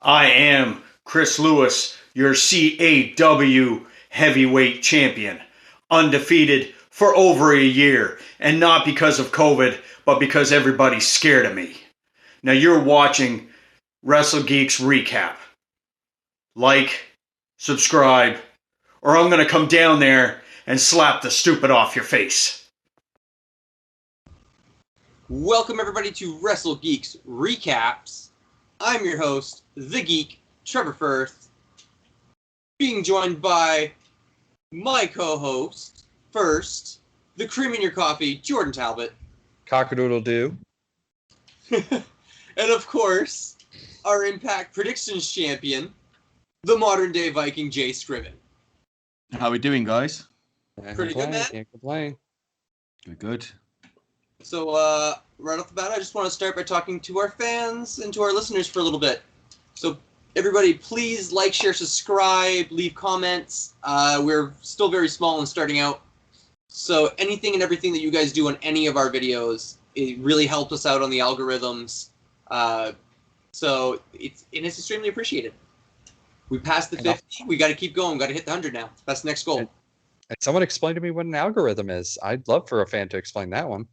I am Chris Lewis, your CAW heavyweight champion, undefeated for over a year, and not because of COVID, but because everybody's scared of me. Now you're watching Wrestle Geeks Recap. Like, subscribe, or I'm gonna come down there and slap the stupid off your face. Welcome everybody to Wrestle Geeks Recaps. I'm your host, the geek, Trevor Firth, being joined by my co-host, first, the cream in your coffee, Jordan Talbot. Cock-a-doodle-doo. And of course, our Impact Predictions champion, the modern-day Viking, Jay Scriven. How we doing, guys? Pretty good, man. Can't complain. Good. So, right off the bat, I just want to start by talking to our fans and to our listeners for a little bit. So, everybody, please like, share, subscribe, leave comments. We're still very small and starting out. So, anything and everything that you guys do on any of our videos, it really helps us out on the algorithms. So, it's extremely appreciated. We passed the 50. We got to keep going. Got to hit the 100 now. That's the next goal. And someone explain to me what an algorithm is. I'd love for a fan to explain that one.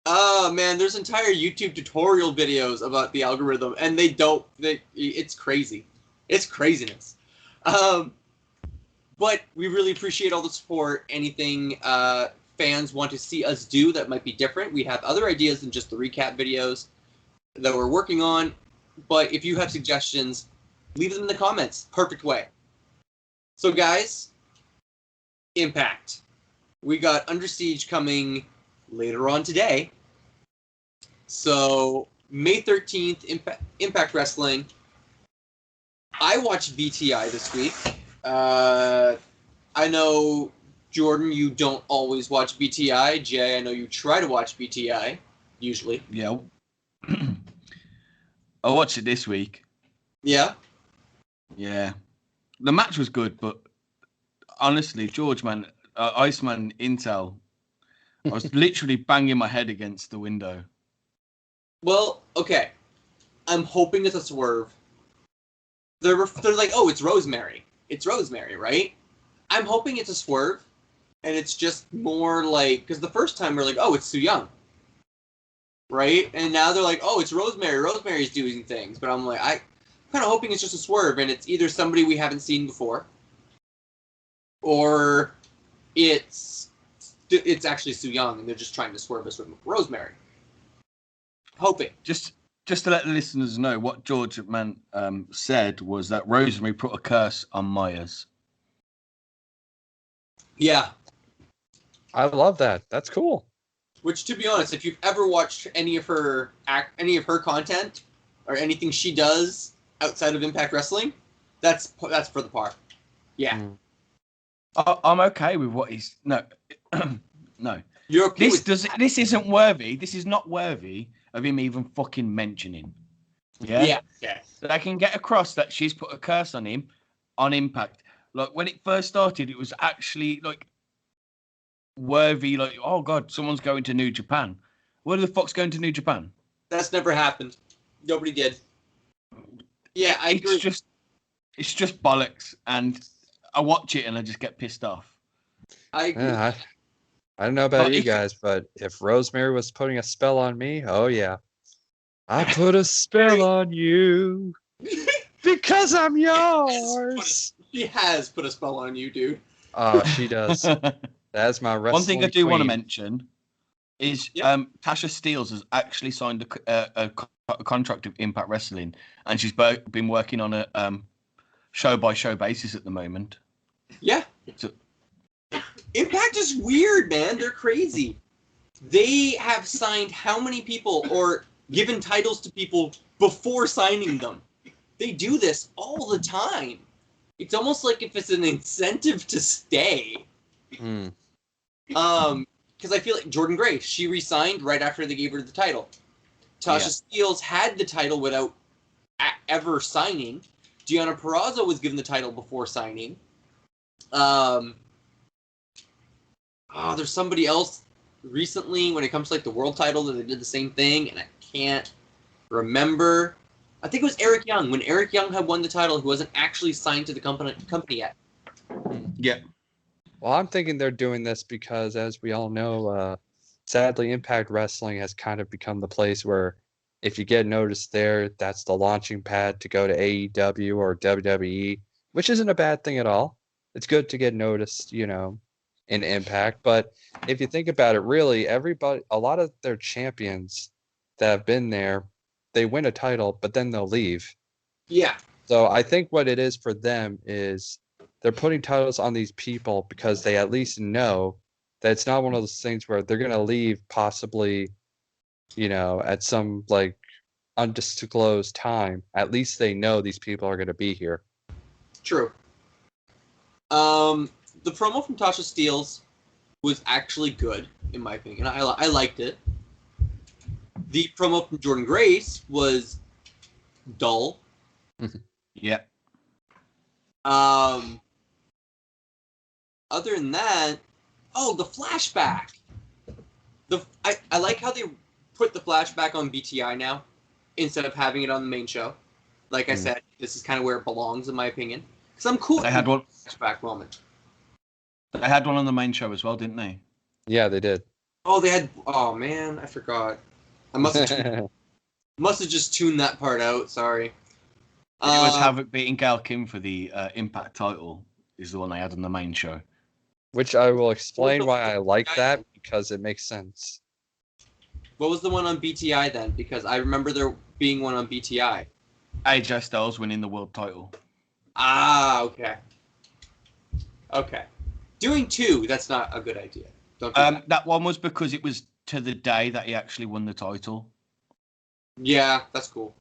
Oh man, there's entire YouTube tutorial videos about the algorithm, and it's crazy. It's craziness. But we really appreciate all the support. Anything fans want to see us do that might be different, we have other ideas than just the recap videos that we're working on. But if you have suggestions, leave them in the comments. Perfect way. So guys, Impact. We got Under Siege coming later on today. So, May 13th, Impact Wrestling. I watched BTI this week. I know, Jordan, you don't always watch BTI. Jay, I know you try to watch BTI, usually. Yeah. I watched it this week. Yeah? Yeah. The match was good, but honestly, Iceman Intel, I was literally banging my head against the window. Well, okay. I'm hoping it's a swerve. They're like, oh, it's Rosemary. It's Rosemary, right? I'm hoping it's a swerve, and it's just more like, because the first time we're like, oh, it's Su Yung, right? And now they're like, oh, it's Rosemary. Rosemary's doing things, but I'm like, I'm kind of hoping it's just a swerve, and it's either somebody we haven't seen before, or it's actually Su Yung, and they're just trying to swerve us with Rosemary. Hoping. Just to let the listeners know, what George McMahon said was that Rosemary put a curse on Myers. Yeah. I love that. That's cool. Which, to be honest, if you've ever watched any of her content or anything she does outside of Impact Wrestling, that's for the part. Yeah. I'm okay with what he's no. You're okay this isn't worthy. This is not worthy of him even fucking mentioning. Yeah. That I can get across that she's put a curse on him on Impact. Like when it first started, it was actually like worthy. Like, oh god, someone's going to New Japan. Where the fuck's going to New Japan? That's never happened. Nobody did. Yeah, I agree. It's just bollocks, and I watch it and I just get pissed off. I agree. Yeah, I don't know about you guys, but if Rosemary was putting a spell on me, oh yeah. I put a spell on you because I'm yours. She has put a spell on you, dude. Oh, she does. That's my wrestling One thing I do want to queen. mention is Tasha Steelz has actually signed a contract with Impact Wrestling, and she's been working on a show-by-show basis at the moment. Yeah. So, Impact is weird, man. They're crazy. They have signed how many people or given titles to people before signing them? They do this all the time. It's almost like if it's an incentive to stay. Because I feel like Jordan Grace, she re-signed right after they gave her the title. Tasha Steelz had the title without ever signing. Gianna Purrazzo was given the title before signing. There's somebody else recently when it comes to like the world title that they did the same thing, and I can't remember. I think it was Eric Young. When Eric Young had won the title, he wasn't actually signed to the company yet. Yeah. Well, I'm thinking they're doing this because, as we all know, sadly, Impact Wrestling has kind of become the place where if you get noticed there, that's the launching pad to go to AEW or WWE, which isn't a bad thing at all. It's good to get noticed, you know, in Impact. But if you think about it, really, a lot of their champions that have been there, they win a title, but then they'll leave. Yeah. So I think what it is for them is they're putting titles on these people because they at least know that it's not one of those things where they're going to leave possibly, you know, at some like undisclosed time. At least they know these people are going to be here. True. The promo from Tasha Steelz was actually good, in my opinion. I liked it. The promo from Jordynne Grace was dull. Yeah. Other than that, the flashback. I like how they put the flashback on BTI now instead of having it on the main show. Like I said, this is kind of where it belongs, in my opinion. Because I'm cool. They had one flashback moment. They had one on the main show as well, didn't they? Yeah, they did. Oh, they had. Oh man, I forgot. I must have just tuned that part out. Sorry. It was Havoc beating Gail Kim for the Impact title. Is the one they had on the main show. Which I will explain why I like that, because it makes sense. What was the one on BTI then? Because I remember there being one on BTI. AJ Styles winning the world title. Ah, okay. Okay. Doing two, that's not a good idea. Don't do that. That one was because it was to the day that he actually won the title. Yeah, that's cool.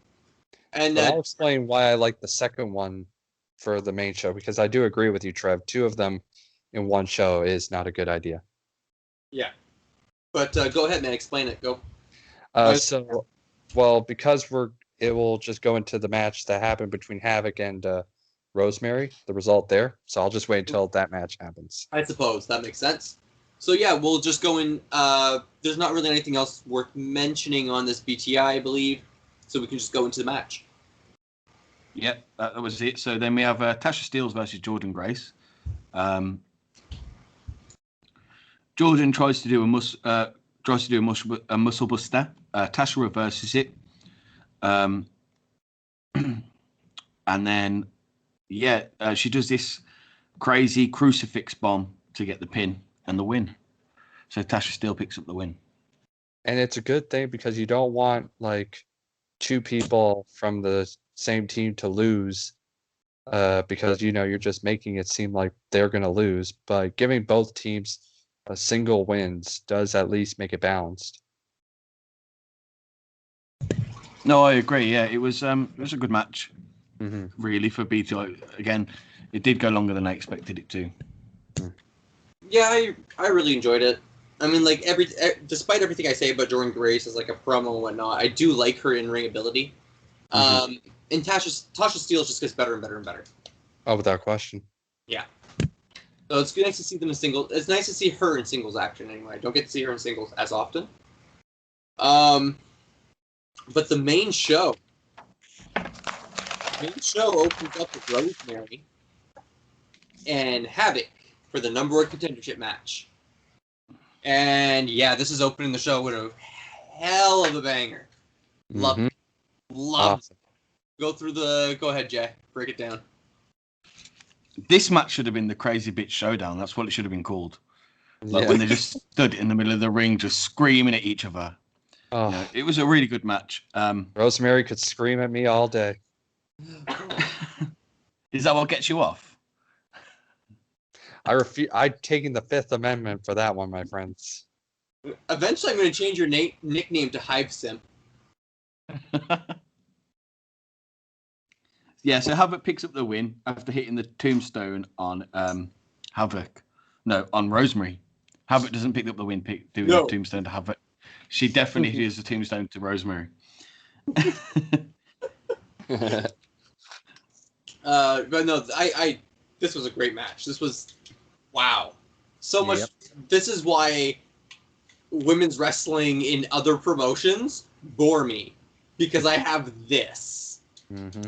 And I'll explain why I like the second one for the main show, because I do agree with you, Trev. Two of them in one show is not a good idea. Yeah. But go ahead, man. Explain it. Go. Because it will just go into the match that happened between Havoc and Rosemary, the result there. So I'll just wait until that match happens. I suppose that makes sense. So yeah, we'll just go in. There's not really anything else worth mentioning on this BTI, I believe. So we can just go into the match. Yep, that was it. So then we have Tasha Steelz versus Jordynne Grace. Jordynne tries to do a muscle buster. Tasha reverses it, and then she does this crazy crucifix bomb to get the pin and the win. So Tasha still picks up the win, and it's a good thing because you don't want like two people from the same team to lose, because you're just making it seem like they're going to lose. But giving both teams a single wins does at least make it balanced. No, I agree. Yeah, it was a good match, really, for BTI. Again, it did go longer than I expected it to. Yeah, I really enjoyed it. I mean, like despite everything I say about Jordynne Grace as like a promo and whatnot, I do like her in-ring ability. And Tasha Steelz just gets better and better and better. Oh, without question. Yeah. So it's nice to see them in singles. It's nice to see her in singles action anyway. I don't get to see her in singles as often. But the main show opens up with Rosemary and Havoc for the number one contendership match. And yeah, this is opening the show with a hell of a banger. Love it. Love it. Go ahead, Jay. Break it down. This match should have been the Crazy Bitch Showdown. That's what it should have been called. Like when they just stood in the middle of the ring, just screaming at each other. Oh. It was a really good match. Rosemary could scream at me all day. Is that what gets you off? I'd taken the Fifth Amendment for that one, my friends. Eventually, I'm going to change your nickname to Hive Simp. Yeah, so Havoc picks up the win after hitting the tombstone on Havoc. No, on Rosemary. Havoc doesn't pick up the win doing the tombstone to Havoc. She definitely does the tombstone to Rosemary. But no, this was a great match. This was, wow. So much. This is why women's wrestling in other promotions bore me. Because I have this. Mm-hmm.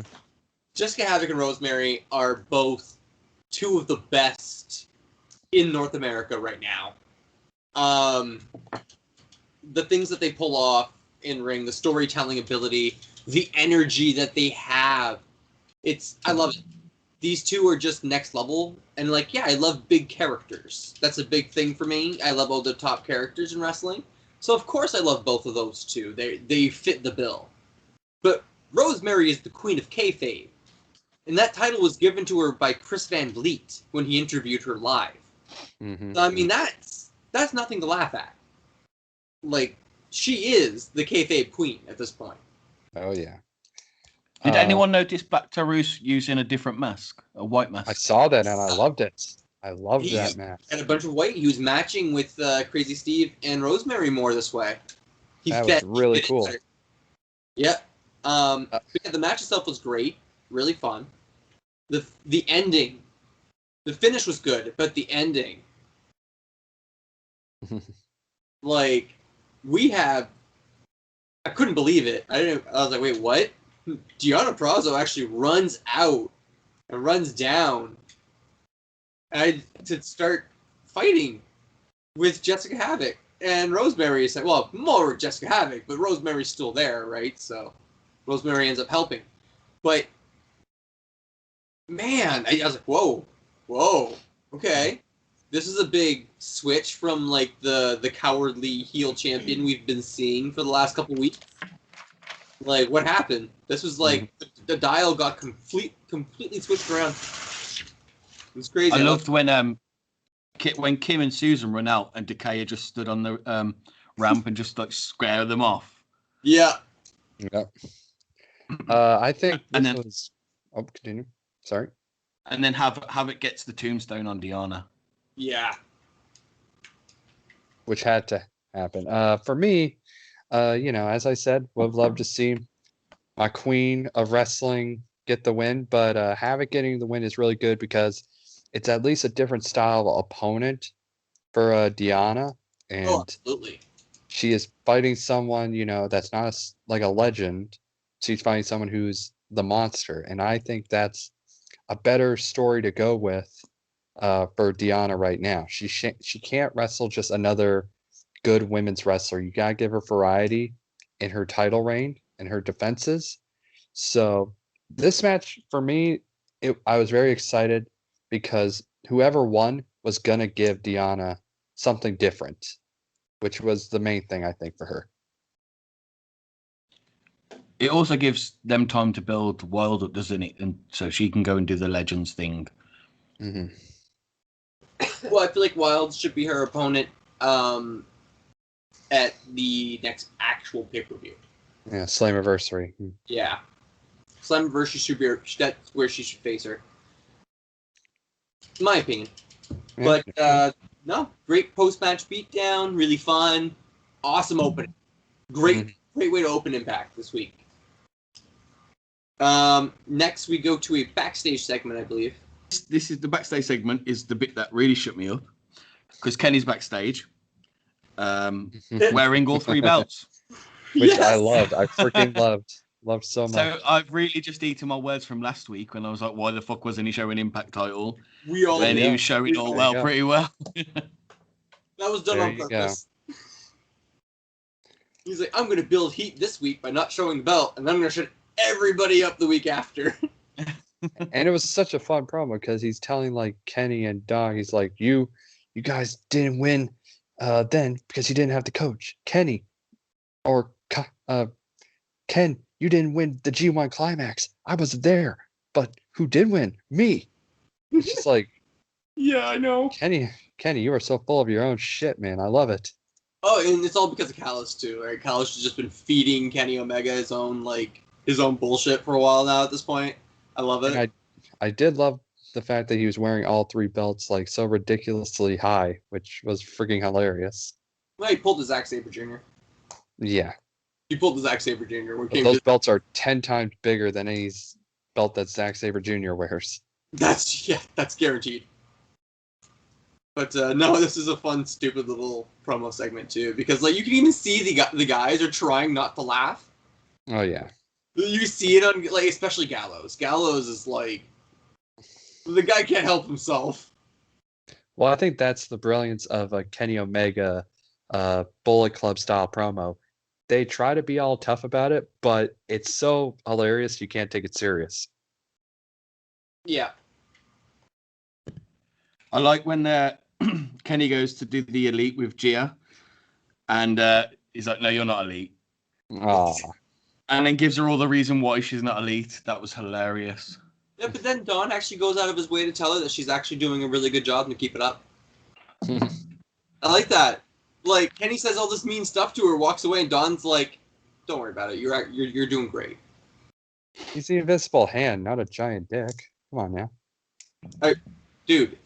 Jessica Havoc and Rosemary are both two of the best in North America right now. The things that they pull off in ring, the storytelling ability, the energy that they have, I love it. These two are just next level, and like, yeah, I love big characters. That's a big thing for me. I love all the top characters in wrestling, so of course I love both of those two. They fit the bill. But Rosemary is the queen of kayfabe, and that title was given to her by Chris Van Vliet when he interviewed her live. Mm-hmm. So, I mean, that's nothing to laugh at. Like, she is the kayfabe queen at this point. Oh yeah. Did anyone notice Black Taurus using a different mask, a white mask? I saw that and I loved it. I loved that mask. And a bunch of white. He was matching with Crazy Steve and Rosemary more this way. That was really cool. Yep. But yeah, the match itself was great, really fun. The ending, the finish was good, but the ending, like, I couldn't believe it. I was like, wait, what? Gianna Prazo actually runs out and runs down to start fighting with Jessica Havoc. And Rosemary is like, well, more Jessica Havoc, but Rosemary's still there, right? So Rosemary ends up helping. But, man, I was like, whoa, okay. This is a big switch from, like, the cowardly heel champion we've been seeing for the last couple weeks. Like, what happened? This was like, the dial got completely switched around. It was crazy. I loved when Kim and Susan run out and Decaya just stood on the ramp and just, like, squared them off. Yeah. Yep. I think and was... Oh, continue. Sorry. And then Havoc gets the tombstone on Gianna. Yeah. Which had to happen. For me, as I said, would love to see my queen of wrestling get the win, but Havoc getting the win is really good because it's at least a different style of opponent for Gianna, and absolutely. She is fighting someone that's not like a legend. She's fighting someone who's the monster, and I think that's a better story to go with for Gianna right now. She can't wrestle just another good women's wrestler. You gotta give her variety in her title reign and her defenses. So this match for me, I was very excited because whoever won was gonna give Gianna something different, which was the main thing I think for her. It also gives them time to build Wild up, doesn't it? And so she can go and do the Legends thing. Mm-hmm. Well, I feel like Wild should be her opponent at the next actual pay-per-view. Yeah, Slammiversary. Yeah. Slammiversary should be that's where she should face her. In my opinion. Yeah. But, no, great post-match beatdown, really fun, awesome opening. Great way to open Impact this week. Next, we go to a backstage segment, I believe. This is the backstage segment is the bit that really shut me up because Kenny's backstage wearing all three belts. Which yes! I loved. I freaking loved so much. So I've really just eaten my words from last week when I was like, why the fuck wasn't he showing Impact title? He was showing pretty well. That was done on purpose. He's like, I'm going to build heat this week by not showing the belt, and I'm going to shut everybody up the week after. And it was such a fun promo because he's telling like Kenny and Dog, he's like, you guys didn't win then because you didn't have the coach. Kenny or Ken, you didn't win the G1 Climax. I wasn't there, but who did win? Me. It's just like, yeah, I know. Kenny, you are so full of your own shit, man. I love it. Oh, and it's all because of Callis too, right? Callis has just been feeding Kenny Omega his own bullshit for a while now at this point. I love it. And I did love the fact that he was wearing all three belts like so ridiculously high, which was freaking hilarious. Well, he pulled the Zack Sabre Jr. Yeah. He pulled the Zack Sabre Jr. Those belts are 10 times bigger than any belt that Zack Sabre Jr. wears. That's guaranteed. But no, this is a fun, stupid little promo segment too, because you can even see the guys are trying not to laugh. Oh yeah. You see it on, like, especially Gallows. Gallows is like, the guy can't help himself. Well, I think that's the brilliance of a Kenny Omega Bullet Club style promo. They try to be all tough about it, but it's so hilarious you can't take it serious. Yeah. I like when Kenny goes to do the elite with Gia, and he's like, "No, you're not elite." Aw. And then gives her all the reason why she's not elite. That was hilarious. Yeah, but then Don actually goes out of his way to tell her that she's actually doing a really good job and to keep it up. I like that. Like, Kenny says all this mean stuff to her, walks away, and Don's like, "Don't worry about it. You're doing great." He's the invisible hand, not a giant dick. Come on now. Dude,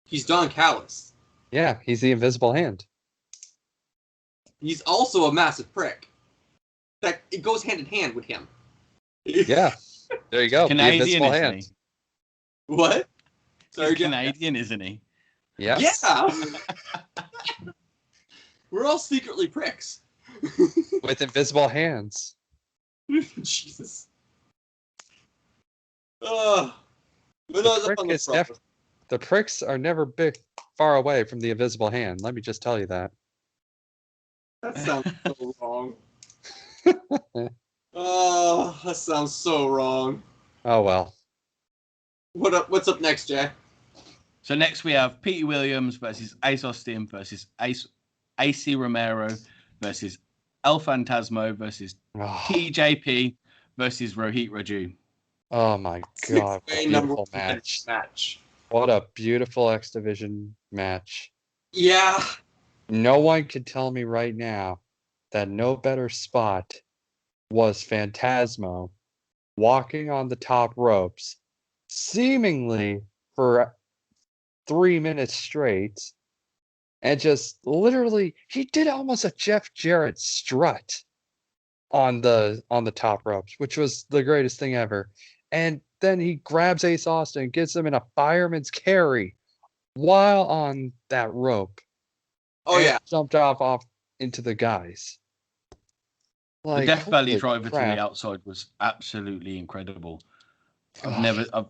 he's Don Callis. Yeah, he's the invisible hand. He's also a massive prick. That it goes hand in hand with him. Yeah. There you go. Canadian, the invisible isn't hand. he? What? Sorry, He's Canadian, isn't he? Yeah. Yeah. We're all secretly pricks. With invisible hands. Jesus. But no, that's a prick fun is little def- The pricks are never far away from the invisible hand. Let me just tell you that. That sounds so wrong. Oh, that sounds so wrong. Oh, well. What's up next, Jay? So next we have Petey Williams versus Ace Austin versus AC Romero versus El Phantasmo versus Oh, TJP versus Rohit Raju. oh my God. What a Number beautiful one match. What a beautiful X Division match. Yeah. No one can tell me right now that no better spot was Phantasmo walking on the top ropes, seemingly for 3 minutes straight, and just literally he did almost a Jeff Jarrett strut on the top ropes, which was the greatest thing ever. And then he grabs Ace Austin and gets him in a fireman's carry while on that rope. Oh, and yeah. jumped off into the guys. The Death Valley holy driver crap. to the outside was absolutely incredible. I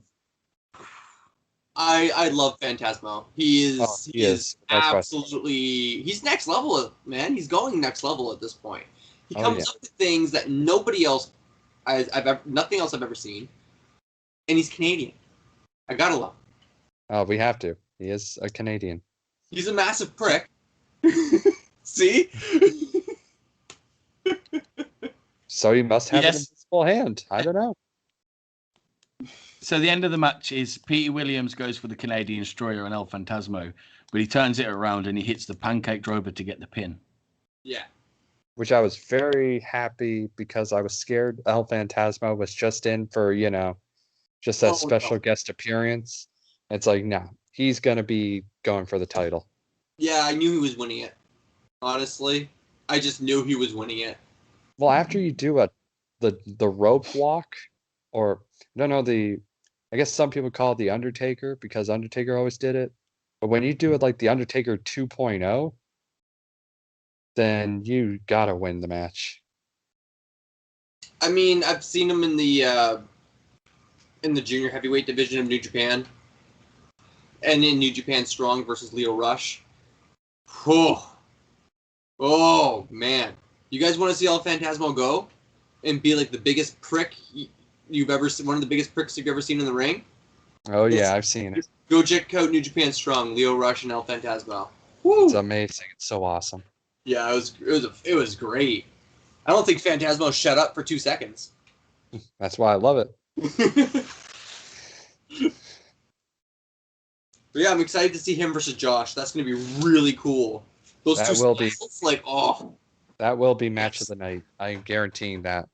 love Phantasmo. He is That's absolutely he's next level, man. He's going next level at this point. He Oh, comes yeah. up with things that nobody else nothing else I've ever seen. And he's Canadian. I gotta love him. Oh, we have to. He is a Canadian. He's a massive prick. See? So he must have an Yes. invisible hand. I don't know. So the end of the match is Petey Williams goes for the Canadian Destroyer and El Phantasmo, but he turns it around and he hits the pancake driver to get the pin. Yeah. Which I was very happy because I was scared El Phantasmo was just in for, just that special guest appearance. It's like, no, he's going to be going for the title. Yeah, I knew he was winning it. Honestly. I just knew he was winning it. Well, after you do the rope walk, or I guess some people call it the Undertaker because Undertaker always did it. But when you do it like the Undertaker 2.0, then you gotta win the match. I mean, I've seen him in the junior heavyweight division of New Japan. And in New Japan Strong versus Leo Rush. Oh, man. You guys want to see El Phantasmo go? And be like the biggest prick you've ever seen, one of the biggest pricks you've ever seen in the ring? Oh, yeah, I've seen it. Go check out New Japan Strong, Leo Rush and El Phantasmo. It's amazing. It's so awesome. Yeah, it was great. I don't think Phantasmo shut up for 2 seconds. That's why I love it. But yeah, I'm excited to see him versus Josh. That's going to be really cool. Those That two will be. styles, like, oh. That will be match of the night. I am guaranteeing that.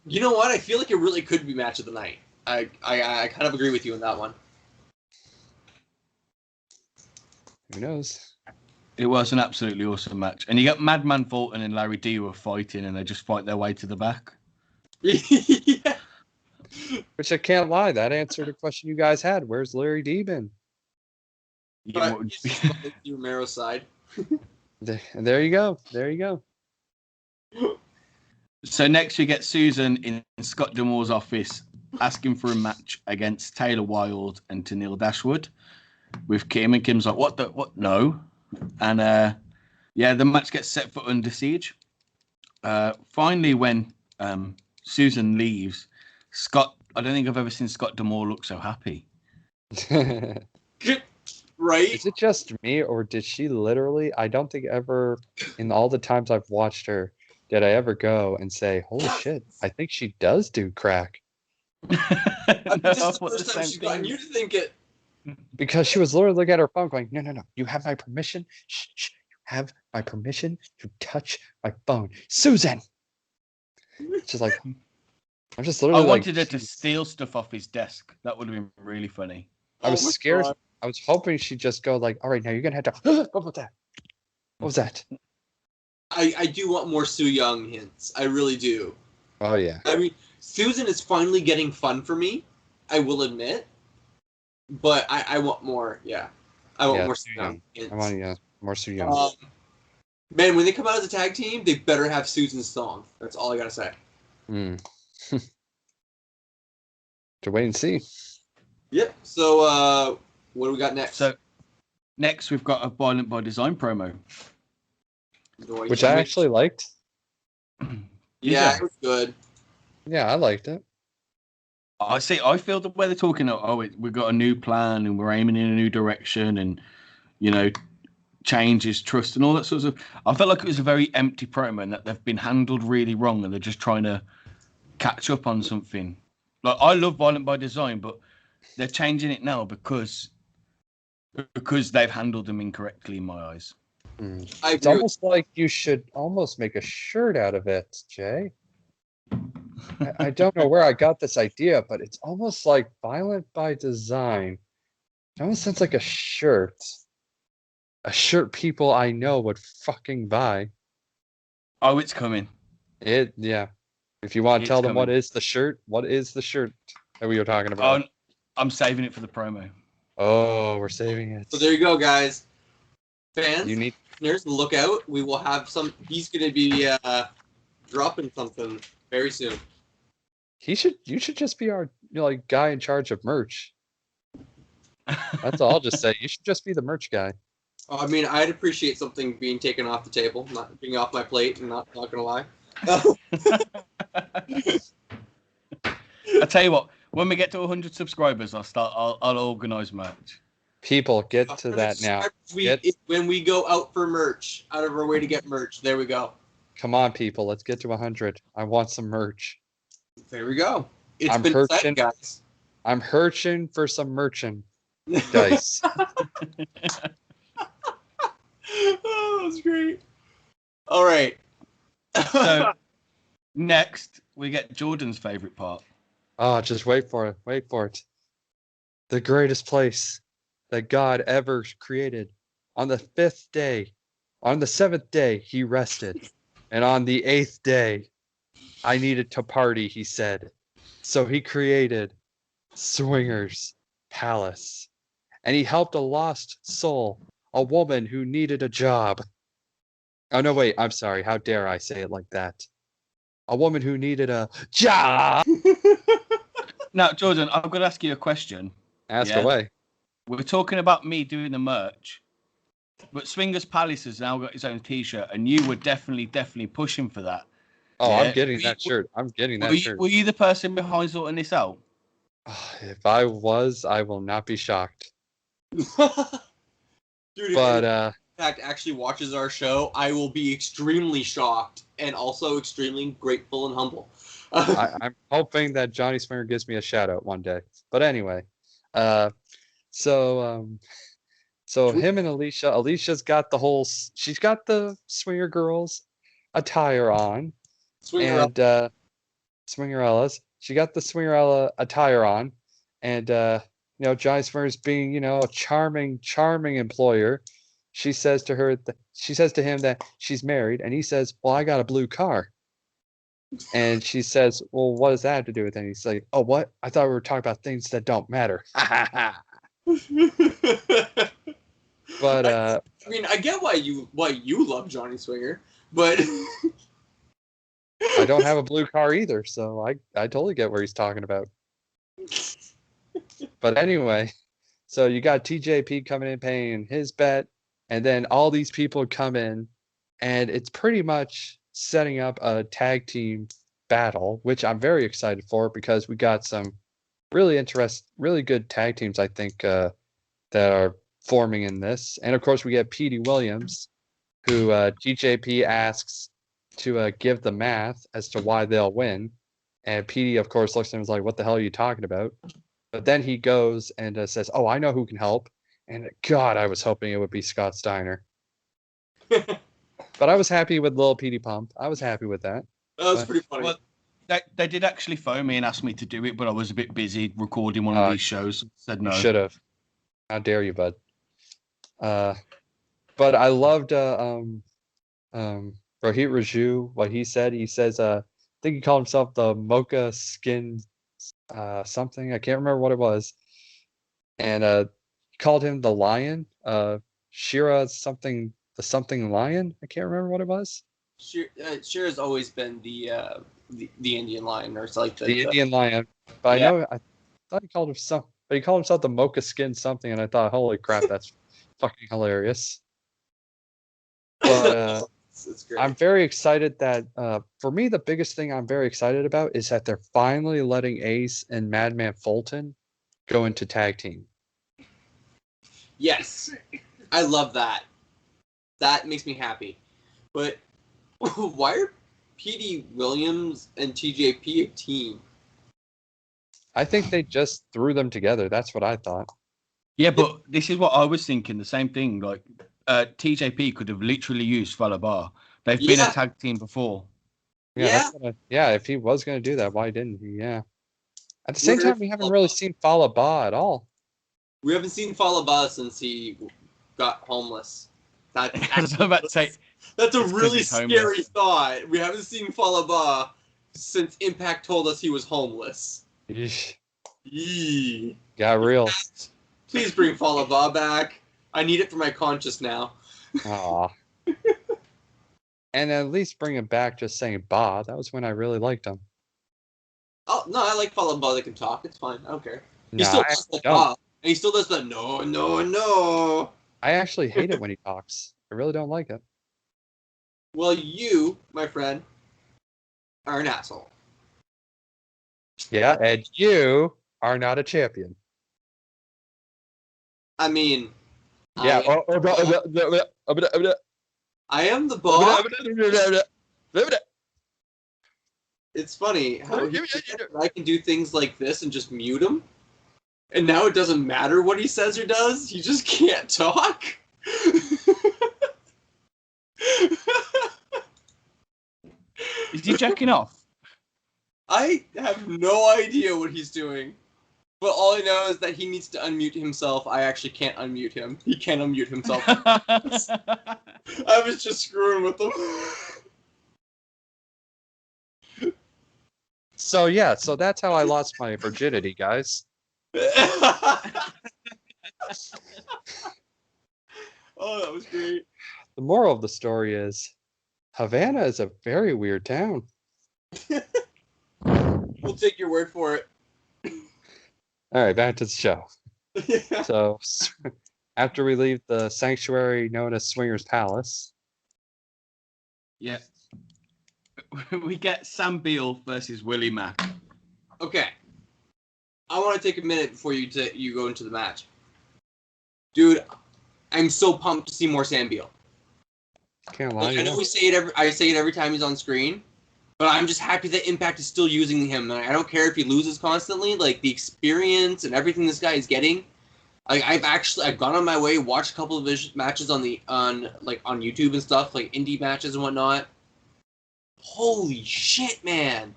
You know what? I feel like it really could be match of the night. I kind of agree with you on that one. Who knows? It was an absolutely awesome match. And you got Madman Fulton and Larry D who are fighting and they just fight their way to the back. Yeah. Which I can't lie. That answered a question you guys had. Where's Larry D been? Yeah, But it's just on the Romero's side. There you go. There you go. So next we get Susan in Scott D'Amore's office asking for a match against Taylor Wilde and Tennille Dashwood with Kim, and Kim's like, what? No. And the match gets set for Under Siege. Finally, when Susan leaves, Scott, I don't think I've ever seen Scott D'Amore look so happy. Right? Is it just me, or did she literally, I don't think ever, in all the times I've watched her, did I ever go and say, holy shit, I think she does do crack. This is the first time she's gotten you to think it. Because she was literally looking at her phone going, no, you have my permission. Shh, you have my permission to touch my phone. Susan! She's like, I'm just literally I wanted her to steal stuff off his desk. That would have been really funny. I was scared. God. I was hoping she'd just go like, all right, now you're going to have to, what was that? What was that? I do want more Soo Young hints. I really do. Oh, yeah. I mean, Susan is finally getting fun for me, I will admit. But I want more, I want more Soo Young hints. I want, more Soo Young. Man, when they come out as a tag team, they better have Susan's song. That's all I got to say. To wait and see. Yep. So, what do we got next? So, next we've got a Violent by Design promo. Which I actually liked. Yeah, it was good. Yeah, I liked it. I feel the way they're talking, we've got a new plan and we're aiming in a new direction and, changes, trust and all that sort of stuff. I felt like it was a very empty promo and that they've been handled really wrong and they're just trying to catch up on something. Like, I love Violent by Design, but they're changing it now because they've handled them incorrectly in my eyes. It's almost like you should almost make a shirt out of it, Jay. I don't know where I got this idea, but it's almost like Violent by Design. It almost sounds like a shirt. A shirt people I know would fucking buy. Oh, it's coming. Yeah. If you want to tell them what is the shirt that we were talking about. I'm saving it for the promo. Oh, we're saving it. So there you go, guys. Fans, listeners, look out. We will have some. He's going to be dropping something very soon. You should just be our guy in charge of merch. That's all I'll just say. You should just be the merch guy. I mean, I'd appreciate something being taken off the table, not being off my plate, and not gonna lie. I tell you what, when we get to 100 subscribers, I'll organize merch. People, get to that now. When we go out for merch, out of our way to get merch, there we go. Come on, people, let's get to 100. I want some merch. There we go. It's been set, guys. I'm searching for some merchandise. Oh, that's great. All right. So next, we get Jordan's favorite part. Oh, just wait for it. The greatest place that God ever created. On the 5th day, on the 7th day, he rested. And on the 8th day, I needed to party, he said. So he created Swingers Palace. And he helped a lost soul, a woman who needed a job. Oh, no, wait, I'm sorry. How dare I say it like that? A woman who needed a job. Now, Jordan, I've got to ask you a question. Ask away. We're talking about me doing the merch, but Swingers Palace has now got his own T-shirt, and you were definitely pushing for that. Oh, yeah? I'm getting that shirt. Were you the person behind sorting this out? If I was, I will not be shocked. Dude, but in fact actually watches our show, I will be extremely shocked and also extremely grateful and humble. I'm hoping that Johnny Swinger gives me a shout out one day. But anyway, so him and Alicia's got she's got the Swinger Girls attire on. Swingerella's. She got the Swingerella attire on, and Johnny Swinger's being a charming employer. She says to him that she's married, and he says, "Well, I got a blue car." And she says, "Well, what does that have to do with it?" And he's like, "Oh, what? I thought we were talking about things that don't matter." But I mean, I get why you love Johnny Swinger, but I don't have a blue car either, so I totally get where he's talking about. But anyway, so you got TJP coming in paying his bet, and then all these people come in, and it's pretty much setting up a tag team battle, which I'm very excited for because we got some really good tag teams, I think, that are forming in this. And of course, we get Petey Williams, who TJP asks to give the math as to why they'll win. And Petey, of course, looks at him and is like, what the hell are you talking about? But then he goes and says, oh, I know who can help. And God, I was hoping it would be Scott Steiner. But I was happy with Lil Petey Pump. I was happy with that. That was pretty funny. Well, they did actually phone me and ask me to do it, but I was a bit busy recording one of these shows. Said no. Should have. How dare you, bud? But I loved Rohit Raju, what he said. He says, I think he called himself the Mocha Skin something. I can't remember what it was. And he called him the Lion. Shira something, the something Lion. I can't remember what it was. Shira's always been the Indian Lion, or like the Indian Lion. But yeah. I thought he called himself, but he called himself the Mocha Skin something, and I thought, holy crap, that's fucking hilarious. But I'm very excited that, for me, the biggest thing I'm very excited about is that they're finally letting Ace and Madman Fulton go into tag team. Yes, I love that. That makes me happy. But why are Petey Williams and TJP a team? I think they just threw them together. That's what I thought. Yeah, but this is what I was thinking. The same thing. Like, TJP could have literally used Falabar. They've been a tag team before. Yeah. If he was going to do that, why didn't he? Yeah. At the same time, we haven't really seen Falabar at all. We haven't seen Falabar since he got homeless. That's a really scary thought. We haven't seen Falabar since Impact told us he was homeless. Yee. Got real. Please bring Falabar back. I need it for my conscience now. Aw. And at least bring him back just saying Ba. That was when I really liked him. Oh, no, I like Falabar that can talk. It's fine. I don't care. He Nah, still does the Ba. And he still does the no. I actually hate it when he talks. I really don't like it. Well, you, my friend, are an asshole. Yeah, and you are not a champion. I mean... Yeah. I am the boss. It's funny how I can do things like this and just mute him. And now it doesn't matter what he says or does. He just can't talk. Is he checking off? I have no idea what he's doing. But all I know is that he needs to unmute himself. I actually can't unmute him. He can't unmute himself. I was just screwing with him. So that's how I lost my virginity, guys. Oh, that was great. The moral of the story is Havana is a very weird town. We'll take your word for it. All right, back to the show. Yeah. So after we leave the sanctuary known as Swingers Palace. Yeah. We get Sam Beal versus Willie Mack. Okay. I want to take a minute before you go into the match. Dude, I'm so pumped to see more Sam Beal. Can't lie. I know I say it every time he's on screen, but I'm just happy that Impact is still using him. I don't care if he loses constantly. Like, the experience and everything this guy is getting. Like, I've gone on my way, watched a couple of his matches on YouTube and stuff, like indie matches and whatnot. Holy shit, man!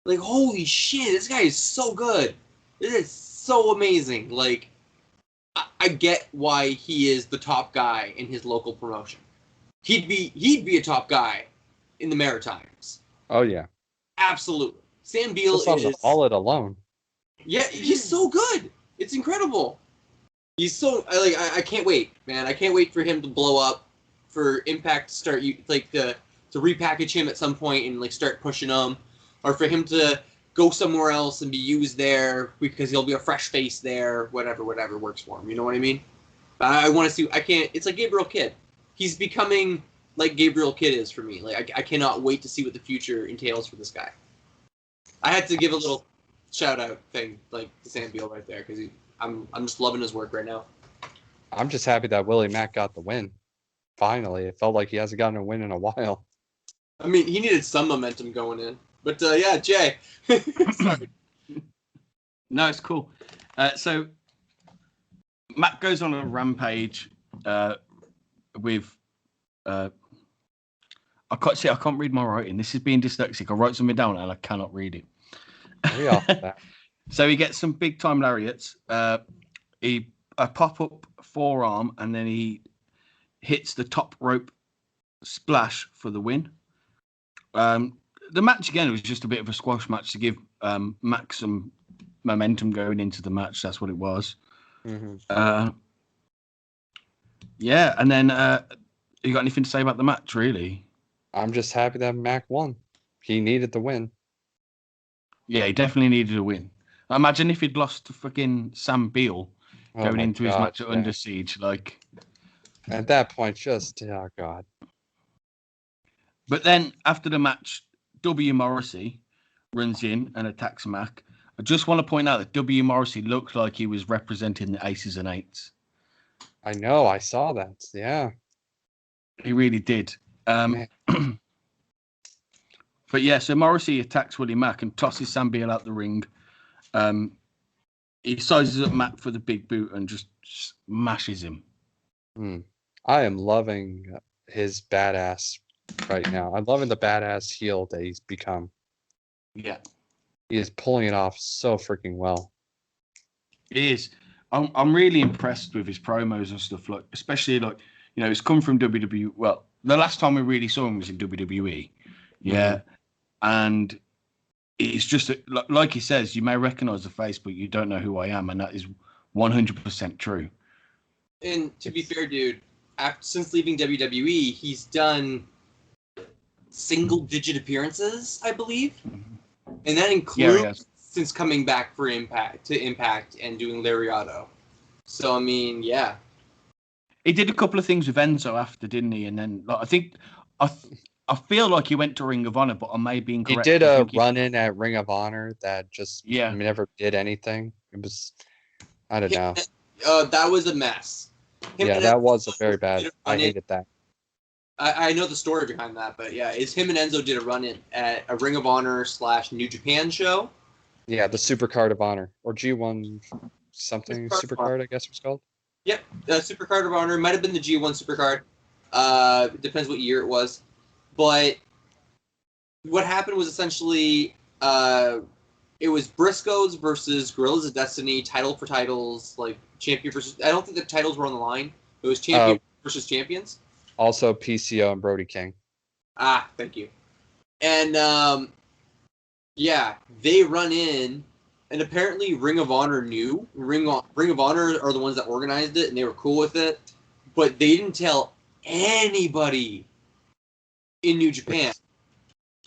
Like, holy shit, this guy is so good. It is so amazing. Like, I get why he is the top guy in his local promotion. He'd be a top guy in the Maritimes. Oh yeah, absolutely. Sam Beal is all it alone. Yeah, he's so good. It's incredible. He's so I can't wait, man. I can't wait for him to blow up, for Impact to start repackage him at some point and like start pushing him, or for him to go somewhere else and be used there because he'll be a fresh face there. Whatever works for him. You know what I mean? I want to see. I can't. It's like Gabriel Kidd. He's becoming like Gabriel Kidd is for me. Like I cannot wait to see what the future entails for this guy. I had to give a little shout out thing like to Sam Beal right there because I'm just loving his work right now. I'm just happy that Willie Mack got the win. Finally, it felt like he hasn't gotten a win in a while. I mean, he needed some momentum going in. But yeah, Jay. Sorry. No, it's cool. So Matt goes on a rampage with. I can't read my writing. This is being dyslexic. I wrote something down and I cannot read it. So he gets some big time lariats. He a pop up forearm and then he hits the top rope splash for the win. The match again was just a bit of a squash match to give Max some momentum going into the match. That's what it was. Mm-hmm. Yeah, and then you got anything to say about the match, really? I'm just happy that Mac won. He needed the win. Yeah, he definitely needed a win. Imagine if he'd lost to fucking Sam Beal going into his match at Under Siege. Like, at that point, oh God. But then after the match, W. Morrissey runs in and attacks Mac. I just want to point out that W. Morrissey looked like he was representing the Aces and Eights. I know, I saw that. Yeah. He really did. But yeah, so Morrissey attacks Willie Mack and tosses Sam Beal out the ring. He sizes up Mack for the big boot and just smashes him. I am loving his badass right now. I'm loving the badass heel that he's become. Yeah. He is pulling it off so freaking well. He is. I'm really impressed with his promos and stuff, like, especially like, you know, he's come from WWE. Well, the last time we really saw him was in WWE. Yeah. Mm-hmm. And it's just, like he says, you may recognize the face, but you don't know who I am. And that is 100% true. And to be fair, dude, since leaving WWE, he's done single-digit appearances, I believe. Mm-hmm. And that includes since coming back for Impact and doing Lariato. So, I mean, yeah. He did a couple of things with Enzo after, didn't he? And then, like, I feel like he went to Ring of Honor, but I may be incorrect. He did a run-in at Ring of Honor that just never did anything. It was, I don't know. That was a mess. That was a very bad. I hated that. I know the story behind that, but yeah, him and Enzo did a run-in at a Ring of Honor / New Japan show. Yeah, the Supercard of Honor, or G1 something Supercard, I guess it was called. Yep, the Supercard of Honor. Might have been the G1 Supercard. Depends what year it was. But what happened was essentially it was Briscoes versus Guerrillas of Destiny, title for titles, like champion versus. I don't think the titles were on the line. It was champion versus champions. Also, PCO and Brody King. Thank you. And they run in, and apparently Ring of Honor knew. Ring of Honor are the ones that organized it, and they were cool with it. But they didn't tell anybody in New Japan,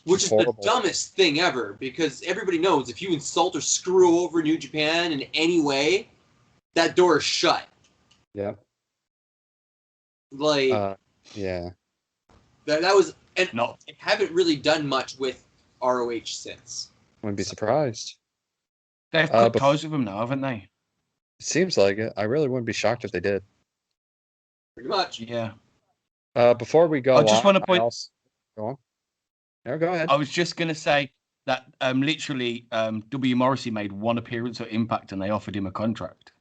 which is the dumbest thing ever, because everybody knows if you insult or screw over New Japan in any way, that door is shut. Yeah. Like, yeah. That was, and they haven't really done much with ROH since. Wouldn't be surprised. They've cut ties with them now, haven't they? It seems like it. I really wouldn't be shocked if they did. Pretty much. Yeah. Before we go, I just want to point. Go on. No, go ahead. I was just going to say that literally W. Morrissey made one appearance at Impact and they offered him a contract.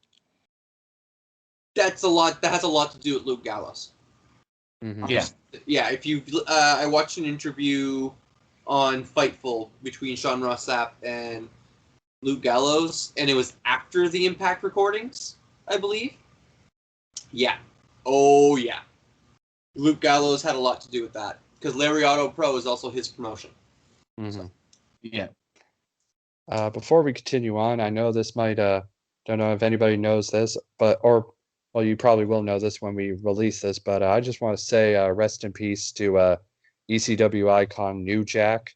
That's a lot. That has a lot to do with Luke Gallows. Mm-hmm. Yeah. Yeah. If you, I watched an interview on Fightful between Sean Ross Sapp and Luke Gallows, and it was after the Impact recordings, I believe. Yeah. Oh yeah. Luke Gallows had a lot to do with that because Lariato Pro is also his promotion. Mm-hmm. So. Yeah. Before we continue on, I know this might. Don't know if anybody knows this, you probably will know this when we release this. But I just want to say rest in peace to ECW icon New Jack.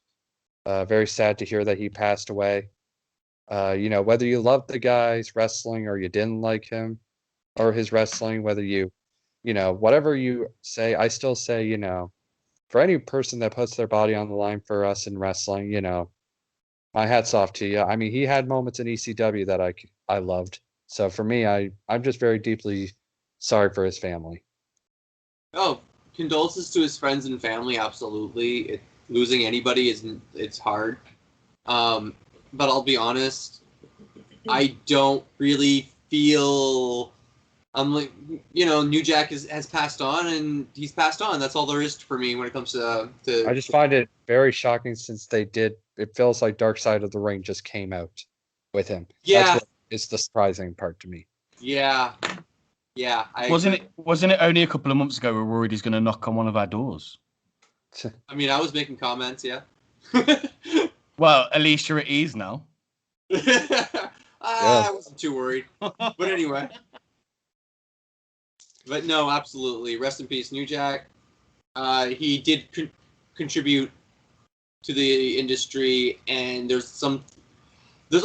Very sad to hear that he passed away. Whether you loved the guy's wrestling or you didn't like him or his wrestling, whether whatever you say, I still say, for any person that puts their body on the line for us in wrestling, my hat's off to you. I mean, he had moments in ECW that I loved. So for me, I'm just very deeply sorry for his family. Oh, condolences to his friends and family. Absolutely, losing anybody it's hard. But I'll be honest, I don't really feel. I'm like, New Jack has passed on, and he's passed on. That's all there is for me when it comes to. I just find it very shocking since they did. It feels like Dark Side of the Ring just came out with him. Yeah, that's what is the surprising part to me. Yeah. Wasn't it only a couple of months ago we were worried he's going to knock on one of our doors? I mean, I was making comments, yeah. Well, at least you're at ease now. I wasn't too worried. But anyway. But no, absolutely. Rest in peace, New Jack. He did contribute to the industry, and there's a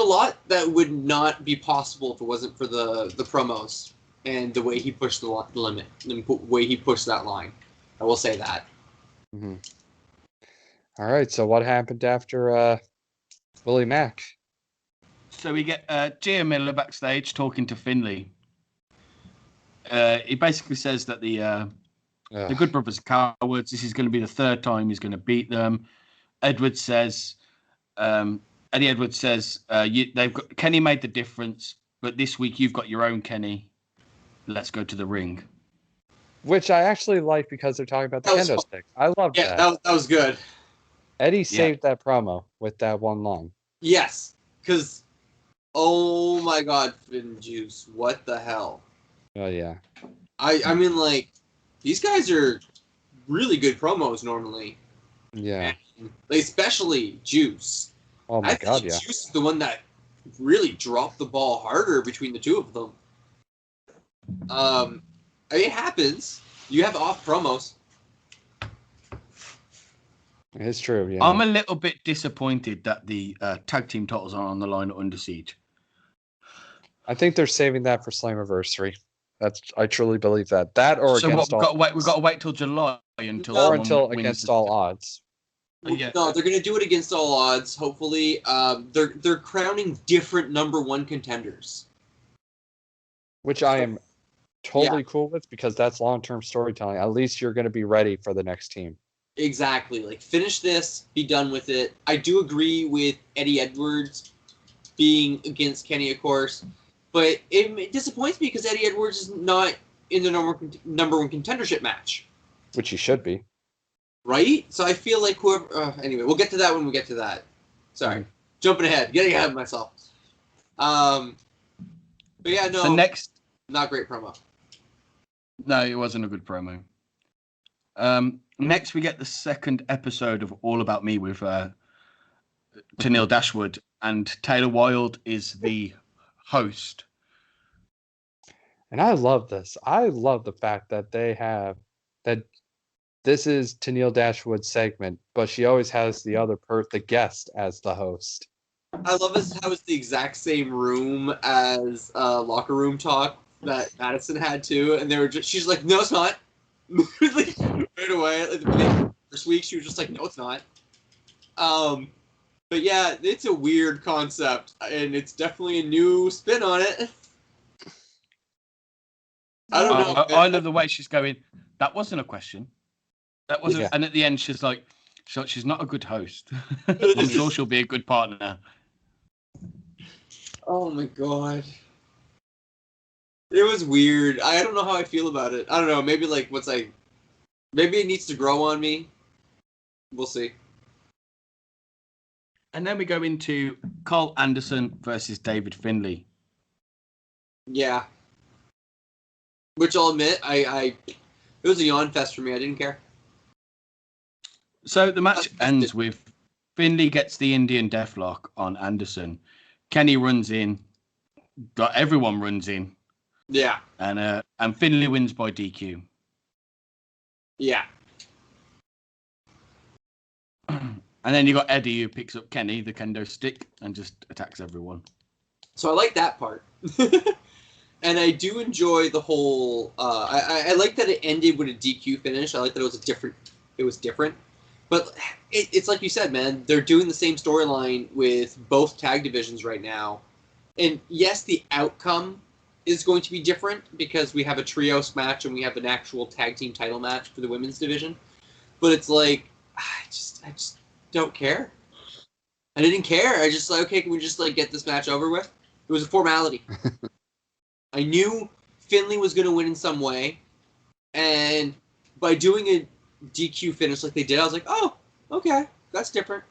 lot that would not be possible if it wasn't for the promos and the way he pushed the limit, the way he pushed that line. I will say that. Mm-hmm. All right, so what happened after Willie Mack? So we get Gia Miller backstage talking to Findlay. He basically says that the Good Brothers are cowards. This is going to be the third time he's going to beat them. Eddie Edwards says, Kenny made the difference, but this week you've got your own Kenny. Let's go to the ring. Which I actually like because they're talking about the kendo stick. I love that. Yeah, that was good. Eddie saved that promo with that one line. Yes, because, oh my God, Finn Juice, what the hell? Oh, yeah. I mean, like, these guys are really good promos normally. Yeah. And especially Juice. Oh, my God, yeah. Juice is the one that really dropped the ball harder between the two of them. It happens. You have off promos. It's true, yeah. I'm a little bit disappointed that the tag team titles are on the line at Under Siege. I think they're saving that for Slammiversary. I truly believe that. That or so against all... We've got to wait till July until... Or until against all odds. Yeah. No, they're going to do it against all odds, hopefully. They're crowning different number one contenders. Which I am totally cool with because that's long-term storytelling. At least you're going to be ready for the next team. Exactly. Like, finish this, be done with it. I do agree with Eddie Edwards being against Kenny, of course. But it disappoints me because Eddie Edwards is not in the number one contendership match. Which he should be. Right? So I feel like whoever... anyway, we'll get to that when we get to that. Sorry. Jumping ahead. Getting ahead of myself. But yeah, no. The next... Not great promo. No, it wasn't a good promo. Next, we get the second episode of All About Me with Tennille Dashwood. And Taylor Wilde is the host. And I love this. I love the fact that they have that this is Tennille Dashwood's segment, but she always has the guest as the host. I love this how it's the exact same room as Locker Room Talk that Madison had too, and she's like, no, it's not. Like, right away. Like, the first week she was just like, no, it's not. But yeah, it's a weird concept, and it's definitely a new spin on it. I don't know. I love the way she's going, that wasn't a question. That wasn't, and at the end she's like, she's not a good host. I'm sure she'll be a good partner. Oh my God. It was weird. I don't know how I feel about it. I don't know. Maybe maybe it needs to grow on me. We'll see. And then we go into Carl Anderson versus David Findlay. Yeah. Which I'll admit, it was a yawn fest for me. I didn't care. So the match ends with Findlay gets the Indian Deathlock on Anderson. Kenny runs in. Everyone runs in. Yeah. And Findlay wins by DQ. Yeah. And then you got Eddie who picks up Kenny, the kendo stick, and just attacks everyone. So I like that part. And I do enjoy the whole... I like that it ended with a DQ finish. I like that it was different. But it's like you said, man. They're doing the same storyline with both tag divisions right now. And yes, the outcome is going to be different because we have a trios match and we have an actual tag team title match for the women's division. But it's like, I just don't care. I didn't care. I just like, okay, can we just like get this match over with? It was a formality. I knew Findlay was going to win in some way, and by doing a DQ finish like they did, I was like, oh, okay, that's different.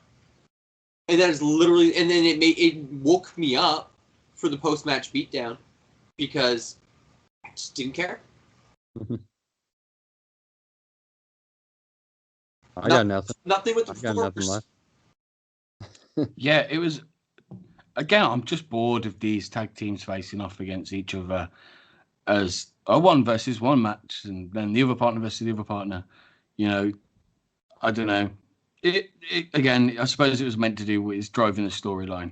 And that is literally, and then it woke me up for the post-match beatdown because I just didn't care. I got nothing. Nothing with the I got nothing left. Yeah, it was. Again, I'm just bored of these tag teams facing off against each other as a 1-versus-1 match, and then the other partner versus the other partner. You know, I don't know. It again, I suppose it was meant to do with driving the storyline.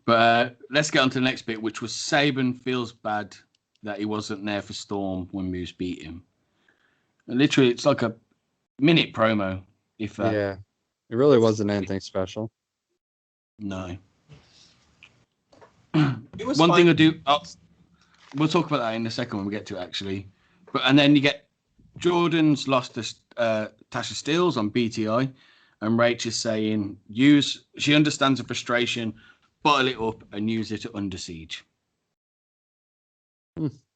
But let's get on to the next bit, which was Sabin feels bad that he wasn't there for Storm when Moose beat him. And literally, it's like a minute promo. If yeah, it really wasn't anything special. No. It was One fine. thing I do, we'll talk about that in a second when we get to it, actually. And then you get Jordan's lost to Tasha Steeles on BTI, and Rach is saying she understands the frustration, bottle it up and use it at Under Siege.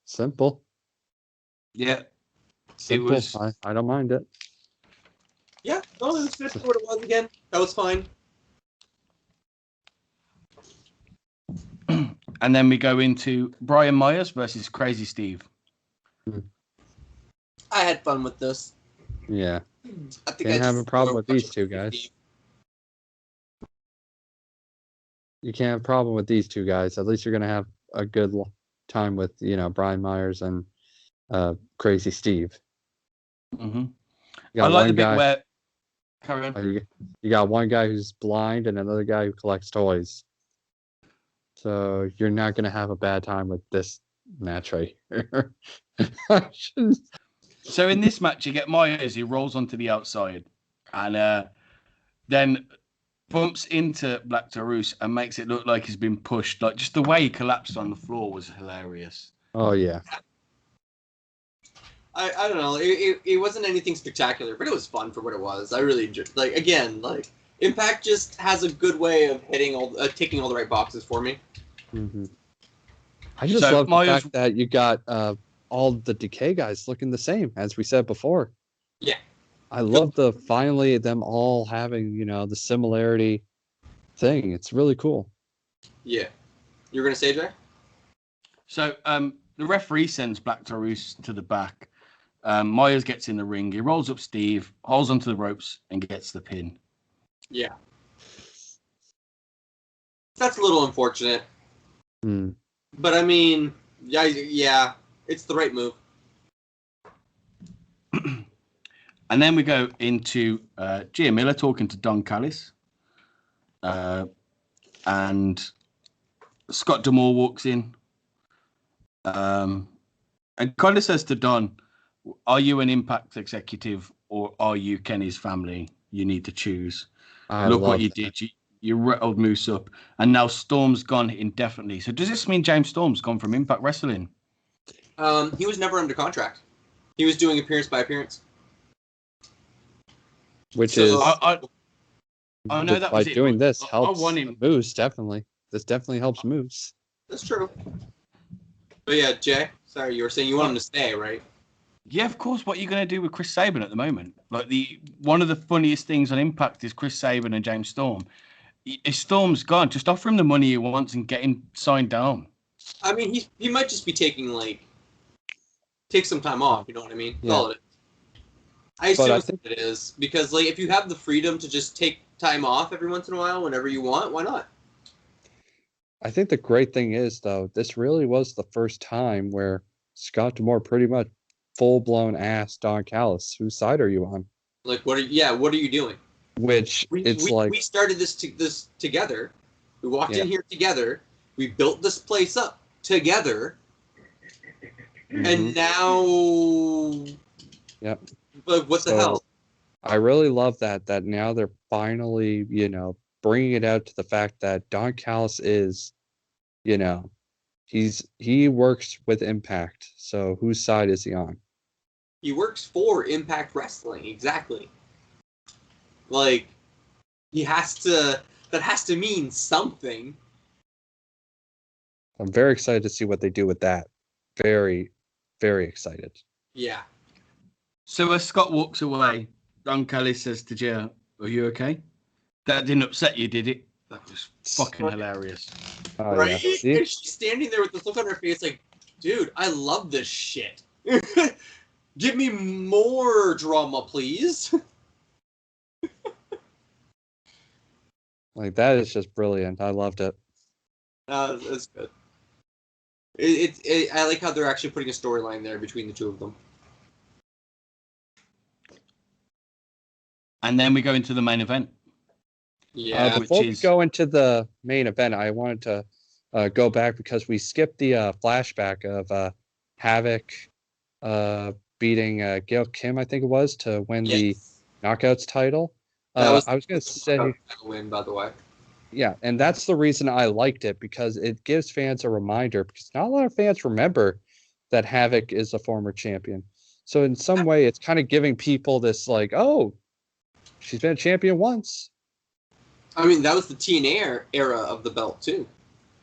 Simple. Yeah. Simple. It was. I don't mind it. Yeah, no, it was just what it was again. That was fine. And then we go into Brian Myers versus Crazy Steve. I had fun with this. Yeah. I think Can't have a problem with these two guys. You can't have a problem with these two guys. At least you're going to have a good time with, Brian Myers and Crazy Steve. Mm-hmm. I like the bit where... Carry on. You got one guy who's blind and another guy who collects toys. So you're not going to have a bad time with this match right here. So in this match, you get Myers, he rolls onto the outside and then bumps into Black Taurus and makes it look like he's been pushed. Like, just the way he collapsed on the floor was hilarious. Oh, yeah. I don't know. It wasn't anything spectacular, but it was fun for what it was. I really enjoyed it. Impact just has a good way of ticking all the right boxes for me. Mm-hmm. I just love the fact that you got all the Decay guys looking the same, as we said before. Yeah. I love finally them all having, the similarity thing. It's really cool. Yeah. You were going to say, Jay? So the referee sends Black Taurus to the back. Myers gets in the ring. He rolls up Steve, holds onto the ropes, and gets the pin. Yeah. That's a little unfortunate. But I mean, yeah, it's the right move. And then we go into Gia Miller talking to Don Callis. And Scott D'Amore walks in. And kind of says to Don, are you an Impact executive or are you Kenny's family? You need to choose. Look what you did. You rattled Moose up. And now Storm's gone indefinitely. So does this mean James Storm's gone from Impact Wrestling? He was never under contract. He was doing appearance by appearance. Which is... I know that was it. Doing this helps Moose, definitely. This definitely helps Moose. That's true. But yeah, Jay, sorry, you were saying you want him to stay, right? Yeah, of course. What are you going to do with Chris Sabin at the moment? Like, one of the funniest things on Impact is Chris Sabin and James Storm. If Storm's gone, just offer him the money he wants and get him signed down. I mean, he might just be take some time off. You know what I mean? Yeah. Call it. I think it is because if you have the freedom to just take time off every once in a while, whenever you want, why not? I think the great thing is, though, this really was the first time where Scott D'Amore pretty much full-blown asked Don Callis, whose side are you on? What are you doing? Which we started this together. We walked in here together. We built this place up together. And now, but what the hell? I really love that now they're finally, bringing it out to the fact that Don Callis is, he works with Impact. So whose side is he on? He works for Impact Wrestling, exactly. Like, that has to mean something. I'm very excited to see what they do with that. Very, very excited. Yeah. So as Scott walks away, Don Callis says to Jill, "Are you okay? That didn't upset you, did it?" That was fucking hilarious. Oh, right? Yeah. And she's standing there with this look on her face like, dude, I love this shit. Give me more drama, please. Like, that is just brilliant. I loved it. That's good. I like how they're actually putting a storyline there between the two of them. And then we go into the main event. Yeah. Before we go into the main event, I wanted to go back because we skipped the flashback of Havoc beating Gail Kim, I think it was, to win the Knockouts title. I was going to say win, by the way. Yeah, and that's the reason I liked it, because it gives fans a reminder, because not a lot of fans remember that Havoc is a former champion. So in some way, it's kind of giving people this like, oh, she's been a champion once. I mean, that was the TNA era of the belt too.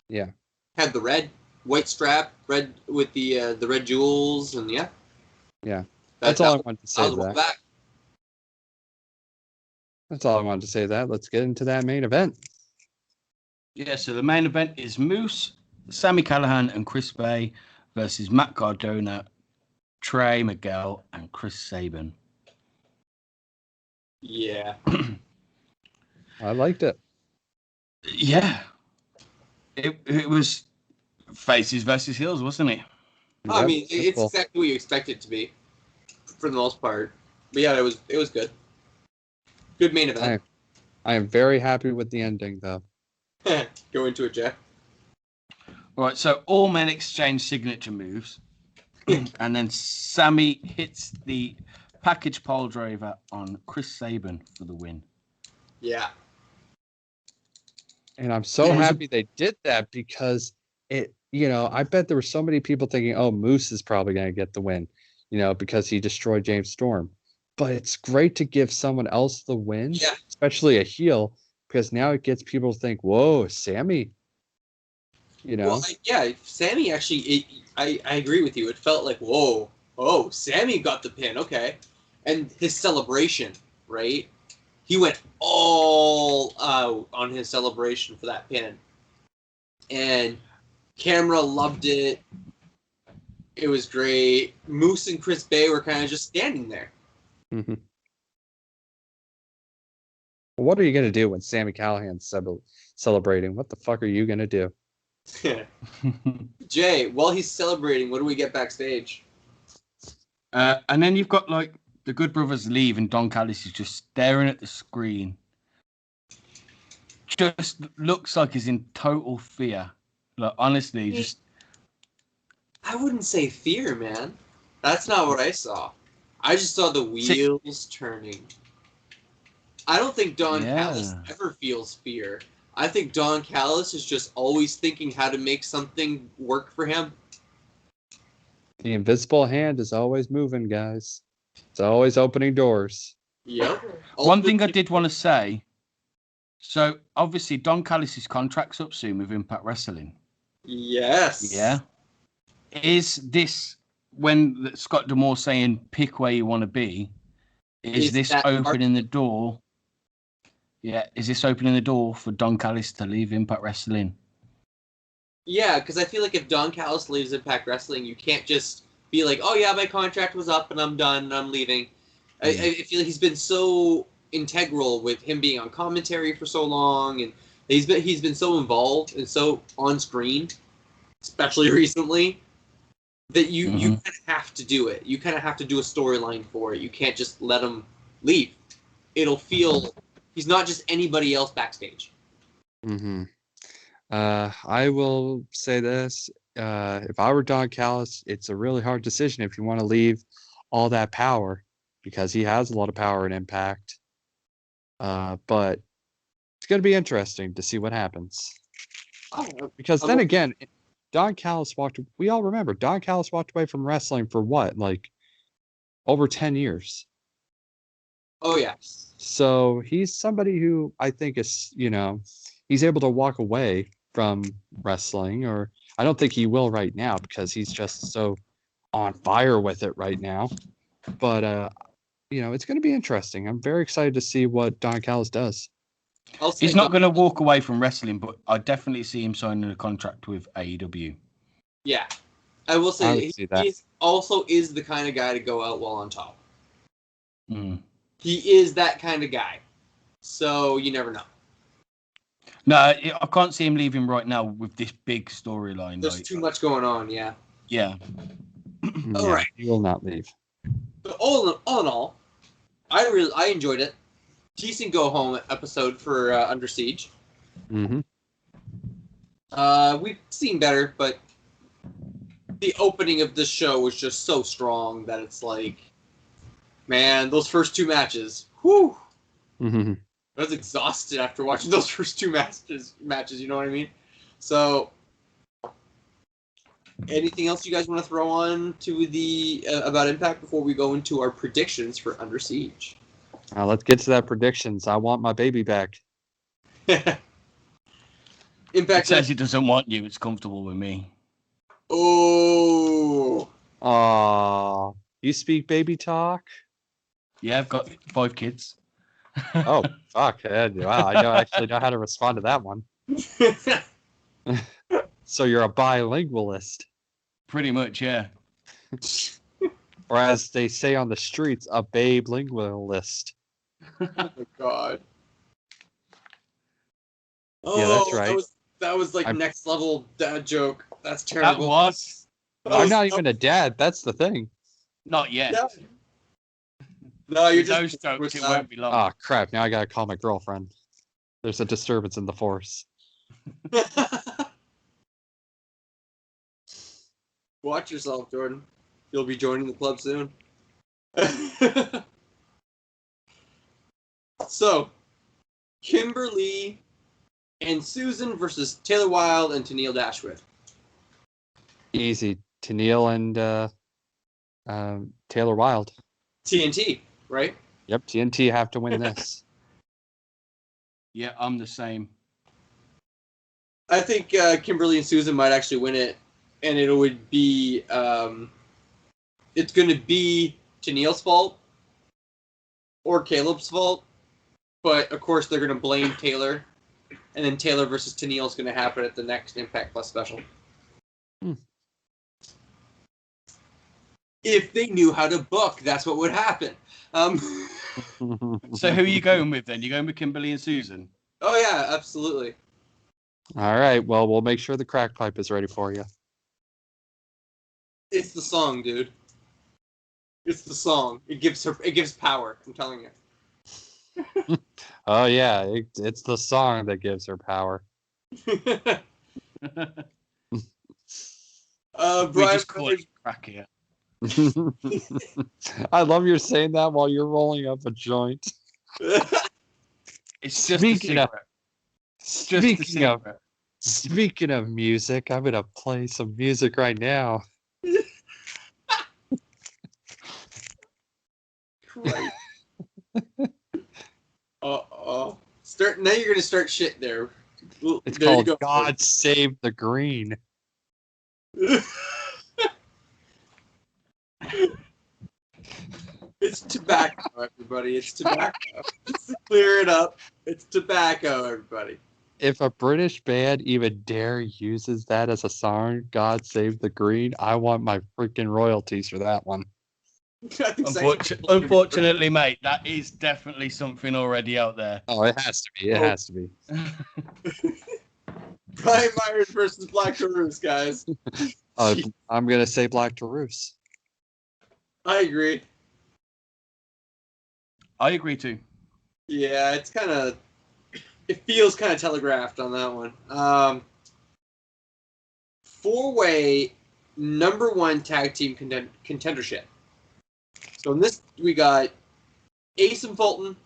Yeah. Had the white strap, red with the red jewels, and yeah. Yeah. That's all I wanted to say to that. Back. That's all I wanted to say to that. Let's get into that main event. Yeah, so the main event is Moose, Sami Callihan, and Chris Bay versus Matt Cardona, Trey Miguel, and Chris Sabin. Yeah. I liked it. Yeah. It was faces versus heels, wasn't it? I mean, it's exactly what you expect it to be, for the most part. But yeah, it was good. Good main event. I am very happy with the ending, though. Go into it, Jeff. Right, so all men exchange signature moves, and then Sami hits the package pile driver on Chris Sabin for the win. Yeah. And I'm so happy they did that, because it, I bet there were so many people thinking, oh, Moose is probably going to get the win, because he destroyed James Storm. But it's great to give someone else the win, especially a heel, because now it gets people to think, whoa, Sami. Well, yeah, Sami actually, I agree with you. It felt like, whoa, oh, Sami got the pin, okay. And his celebration, right? He went all out on his celebration for that pin. And camera loved it. It was great. Moose and Chris Bay were kind of just standing there. Mm-hmm. What are you going to do when Sami Callihan's celebrating? What the fuck are you going to do? Jay, while he's celebrating, what do we get backstage? And then you've got, like, the Good Brothers leave, and Don Callis is just staring at the screen. Just looks like he's in total fear. Like, honestly, just... I wouldn't say fear, man. That's not what I saw. I just saw the wheels turning. I don't think Don Callis ever feels fear. I think Don Callis is just always thinking how to make something work for him. The invisible hand is always moving, guys. It's always opening doors. Yep. One thing I did want to say, so obviously Don Callis' contract's up soon with Impact Wrestling. Yes. Yeah. Is this, when Scott D'Amore saying pick where you want to be, is this opening the door? Yeah, is this opening the door for Don Callis to leave Impact Wrestling? Yeah, because I feel like if Don Callis leaves Impact Wrestling, you can't just be like, oh yeah, my contract was up and I'm done and I'm leaving. I feel like he's been so integral with him being on commentary for so long, and he's been so involved and so on screen, especially recently, that you kind of have to do it. You kind of have to do a storyline for it. You can't just let him leave. It'll feel He's not just anybody else backstage. Mm-hmm. I will say this. If I were Don Callis, it's a really hard decision if you want to leave all that power, because he has a lot of power and impact. But it's going to be interesting to see what happens. Because then again, Don Callis we all remember, Don Callis walked away from wrestling for what? Like over 10 years. Oh, yeah. So he's somebody who I think is, he's able to walk away from wrestling, or I don't think he will right now because he's just so on fire with it right now. But, it's going to be interesting. I'm very excited to see what Don Callis does. He's not going to walk away from wrestling, but I definitely see him signing a contract with AEW. Yeah. I will say he also is the kind of guy to go out while on top. Mm. He is that kind of guy. So you never know. No, I can't see him leaving right now with this big storyline. There's too much going on, yeah. Yeah. All right. He will not leave. But all in all, I enjoyed it. Decent go home episode for Under Siege. Mm-hmm. We've seen better, but the opening of this show was just so strong that it's like, man, those first two matches, whew. Mm-hmm. I was exhausted after watching those first two matches, you know what I mean? So, anything else you guys want to throw on to the about Impact before we go into our predictions for Under Siege? Let's get to that predictions. I want my baby back. Impact it says it doesn't want you. It's comfortable with me. Oh. You speak baby talk? Yeah, I've got 5 kids. Oh, fuck. Wow, I actually know how to respond to that one. So you're a bilingualist. Pretty much, yeah. Or as they say on the streets, a babe lingualist. Oh my god. Oh, yeah, that's right. That was like next level dad joke. That's terrible. That was. I'm not even a dad. That's the thing. Not yet. Yeah. No, you're those just jokes. It won't be long. Oh crap! Now I gotta call my girlfriend. There's a disturbance in the force. Watch yourself, Jordan. You'll be joining the club soon. So, Kimberly and Susan versus Taylor Wilde and Tennille Dashwood. Easy. Tennille and Taylor Wilde. TNT, right? Yep, TNT have to win this. Yeah, I'm the same. I think Kimberly and Susan might actually win it, and it would be it's going to be Tennille's fault or Caleb's fault, but of course they're going to blame Taylor, and then Taylor versus Tennille is going to happen at the next Impact Plus special. If they knew how to book, that's what would happen. So who are you going with then? You going with Kimberly and Susan? Oh yeah, absolutely. All right. Well, we'll make sure the crack pipe is ready for you. It's the song, dude. It's the song. It gives power. I'm telling you. Oh yeah, it's the song that gives her power. Brian, We just call it crack here. I love you saying that while you're rolling up a joint. It's just a cigarette. Speaking of music, I'm gonna play some music right now. Right. Now you're gonna start shit there. It's there called God Save the Green. It's tobacco, everybody. It's tobacco. Just to clear it up. It's tobacco, everybody. If a British band even dare uses that as a song, God Save the Green, I want my freaking royalties for that one. Unfortunately, mate, that is definitely something already out there. Oh, it has to be. It has to be. Brian Myers versus Black Taurus, guys. I'm going to say Black Taurus. I agree. I agree too. Yeah, it's kind of. It feels kind of telegraphed on that one. Four-way #1 tag team contendership. So in this, we got Ace and Fulton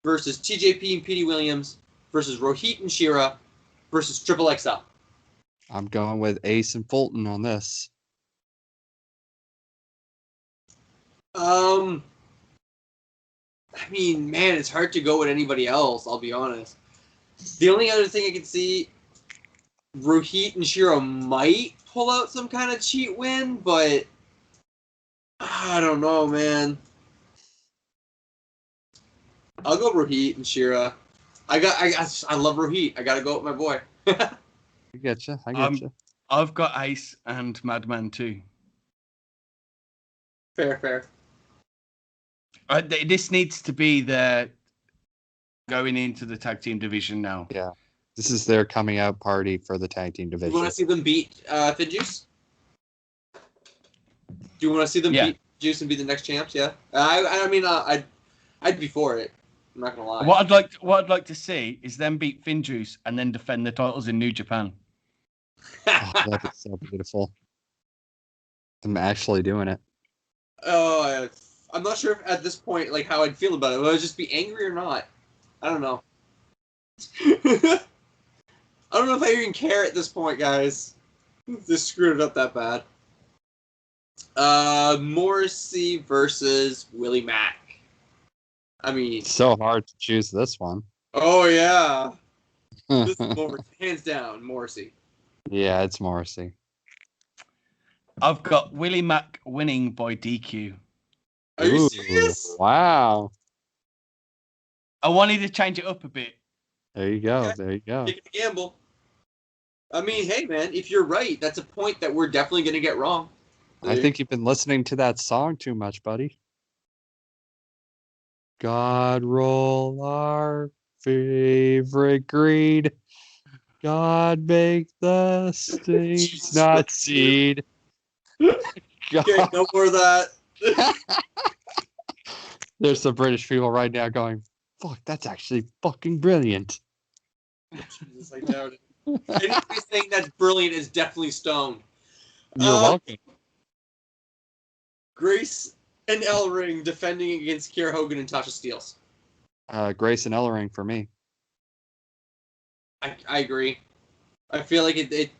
versus Tjp and Petey Williams versus Rohit and Shira versus Triple XL. I'm going with Ace and Fulton on this. I mean, man, it's hard to go with anybody else, I'll be honest. The only other thing I can see, Rohit and Shira might pull out some kind of cheat win, but I don't know, man. I'll go Rohit and Shira. I love Rohit. I gotta go with my boy. I get you. I've got Ace and Madman too. Fair. This needs to be their going into the tag team division now. Yeah. This is their coming out party for the tag team division. You want to see them beat Finjuice? Do you want to see them beat Juice and be the next champs? Yeah. I'd be for it. I'm not gonna lie. What I'd like to see is them beat Finjuice and then defend the titles in New Japan. Oh, that'd be so beautiful. I'm actually doing it. Oh, I'm not sure if at this point like how I'd feel about it. Would I just be angry or not? I don't know. I don't know if I even care at this point, guys. Just screwed it up that bad. Morrissey versus Willie Mack. I mean, It's so hard to choose this one. oh yeah, this is Morrissey, hands down, Morrissey. Yeah, it's Morrissey. I've got Willie Mack winning by DQ. Are you Ooh, serious? Wow. I wanted to change it up a bit. There you go. Okay. There you go. Taking a gamble. I mean, hey man, if you're right, that's a point that we're definitely gonna get wrong. I think you've been listening to that song too much, buddy. God roll our favorite greed. God make the stains not seed. Okay, God. no more of that. There's some British people right now going, fuck, that's actually fucking brilliant. Jesus, I doubt it. Anybody saying that's brilliant is definitely stoned. You're welcome. Grace and Ellering defending against Kiera Hogan and Tasha Steeles. Grace and Ellering for me. I agree. I feel like it.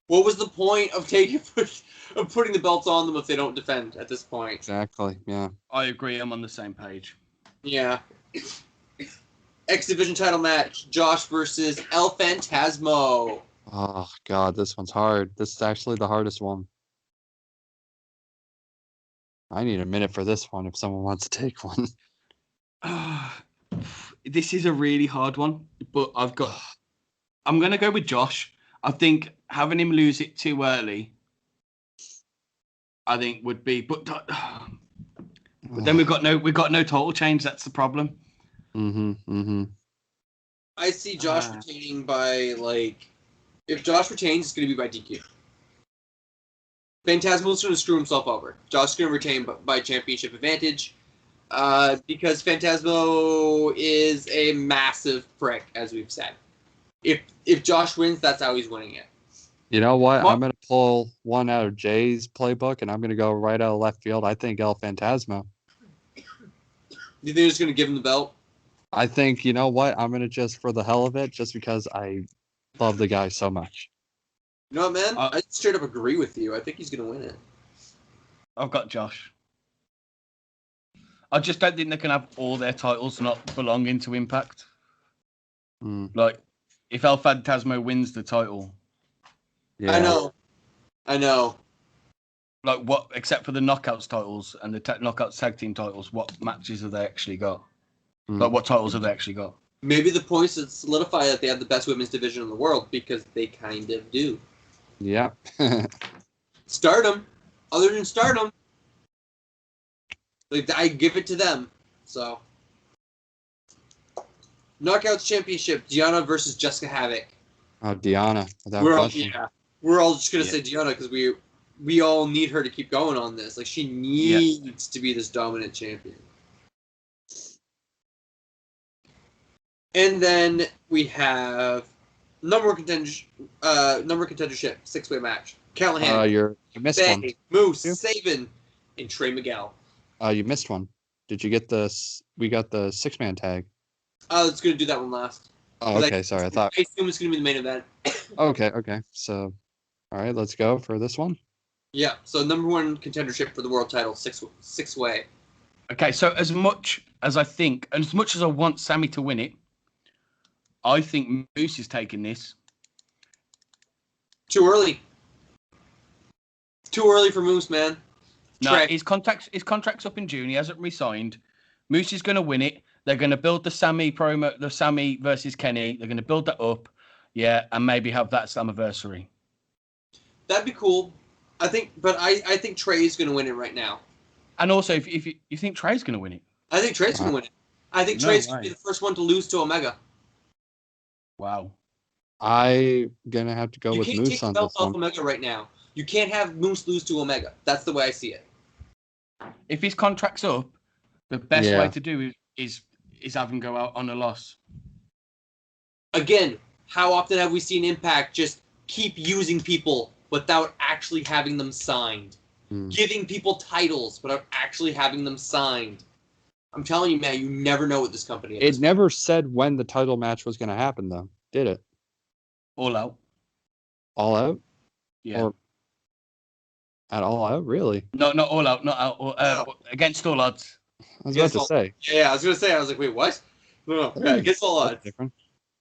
What was the point of putting the belts on them if they don't defend at this point? Exactly, yeah. I agree. I'm on the same page. Yeah. X Division title match: Josh versus El Phantasmo. Oh, God, this one's hard. This is actually the hardest one. I need a minute for this one if someone wants to take one. This is a really hard one, but I'm going to go with Josh. I think having him lose it too early, I think would be, but then we've got no total change. That's the problem. I see Josh retaining by if Josh retains, it's going to be by DQ. Phantasmo's going to screw himself over. Josh is going to retain by championship advantage because Phantasmo is a massive prick, as we've said. If Josh wins, that's how he's winning it. You know what? I'm going to pull one out of Jay's playbook, and I'm going to go right out of left field. I think El Phantasmo. You think they're just going to give him the belt? I think, you know what? I'm going to just, for the hell of it, just because I love the guy so much. You know what, man? I straight up agree with you. I think he's going to win it. I've got Josh. I just don't think they can have all their titles not belonging to Impact. Like, if El Phantasmo wins the title. Yeah. I know. Like, what, except for the Knockouts titles and the Knockouts tag team titles, what matches have they actually got? Like, what titles have they actually got? Maybe the points that solidify that they have the best women's division in the world, because they kind of do. Yeah. Stardom. Other than Stardom. I give it to them. So. Knockouts Championship, Gianna versus Jessica Havoc. Oh, Gianna. Without We're question. all just going to say Gianna because we all need her to keep going on this. Like, she needs to be this dominant champion. And then we have number one contendership 6-way match. Callahan, You missed Bay, one. Moose, You? Saban, and Trey Miguel. You missed one. Did you get this? We got the 6-man tag. Let's gonna do that one last. Oh, okay. Sorry, I thought. I assume it's gonna be the main event. Okay. So, all right, let's go for this one. Yeah. So number one contendership for the world title, six way. Okay, so as much as I think, and as much as I want Sammy to win it, I think Moose is taking this. Too early. Too early for Moose, man. No, his contract's up in June. He hasn't re-signed. Moose is going to win it. They're going to build the Sammy promo, the Sammy versus Kenny. They're going to build that up, yeah, and maybe have that Slammiversary. That'd be cool. I think Trey's going to win it right now. And also, if you think Trey's going to win it, I think Trey's going to win it. I think Trey's going to be the first one to lose to Omega. Wow. I'm gonna have to go with Moose on this one. You can't take the belt off Omega right now. You can't have Moose lose to Omega. That's the way I see it. If his contract's up, the best way to do it is have him go out on a loss. Again, how often have we seen Impact just keep using people without actually having them signed? Giving people titles without actually having them signed. I'm telling you, man, you never know what this company is. It never said when the title match was going to happen, though, did it? All out. All out? Yeah. Or at all out, really? No, not all out. Not out. Against all odds. I was about to say. Yeah, I was going to say. I was like, wait, what? No, yeah, against all odds. Different.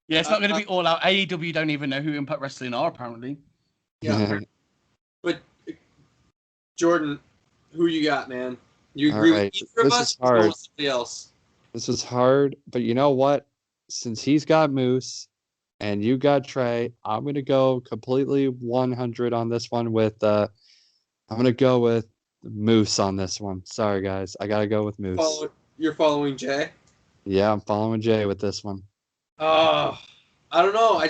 Yeah, it's not going to be all out. AEW don't even know who Impact Wrestling are, apparently. Yeah. But, Jordan, who you got, man? You agree with either of us or somebody else? This is hard, but you know what? Since he's got Moose and you got Trey, I'm going to go completely 100 on this one with I'm going to go with Moose on this one. Sorry, guys. I got to go with Moose. You're following Jay? Yeah, I'm following Jay with this one. I don't know. I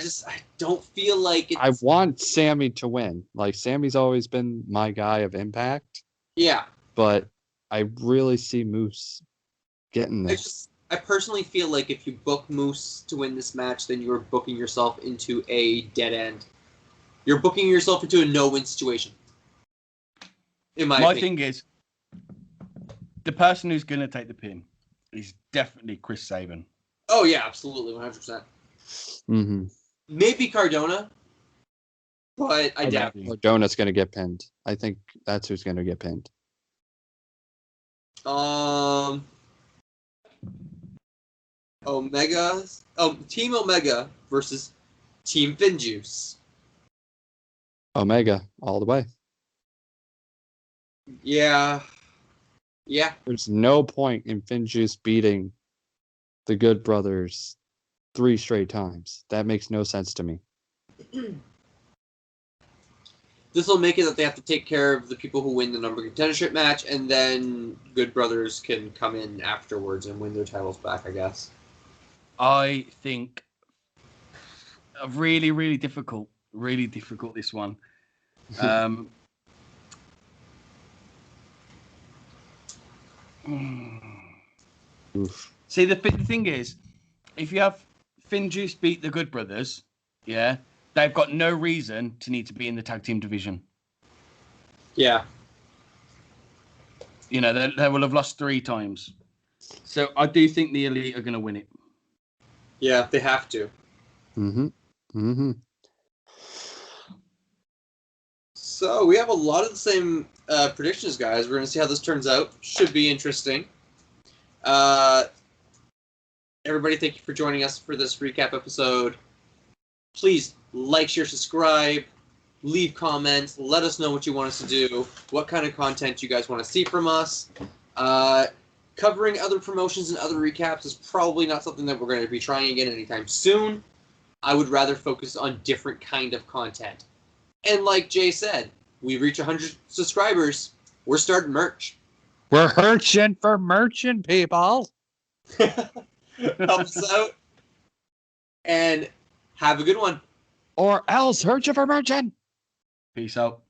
don't feel like it's... I want Sammy to win. Like, Sammy's always been my guy of Impact. Yeah. But I really see Moose getting this. I personally feel like if you book Moose to win this match, then you're booking yourself into a dead end. You're booking yourself into a no-win situation. My thing is, the person who's going to take the pin is definitely Chris Sabin. Oh, yeah, absolutely, 100%. Mm-hmm. Maybe Cardona, but I doubt it. Cardona's going to get pinned. I think that's who's going to get pinned. Team Omega versus Team Finjuice. Omega, all the way. Yeah. There's no point in Finjuice beating the Good Brothers 3 straight times. That makes no sense to me. This will make it that they have to take care of the people who win the number contendership match, and then Good Brothers can come in afterwards and win their titles back, I guess. I think really, really difficult this one. See, the thing is, if you have Finjuice beat the Good Brothers, yeah, they've got no reason to need to be in the tag team division. Yeah. You know, they will have lost 3 times. So I do think the Elite are going to win it. Yeah, they have to. Mm-hmm. So we have a lot of the same predictions, guys. We're going to see how this turns out. Should be interesting. Everybody, thank you for joining us for this recap episode. Please like, share, subscribe, leave comments, let us know what you want us to do, what kind of content you guys want to see from us. Covering other promotions and other recaps is probably not something that we're going to be trying again anytime soon. I would rather focus on different kind of content. And like Jay said, we reach 100 subscribers, we're starting merch. We're searching for merchant people. Help us out. And have a good one. Or else searching for merchant. Peace out.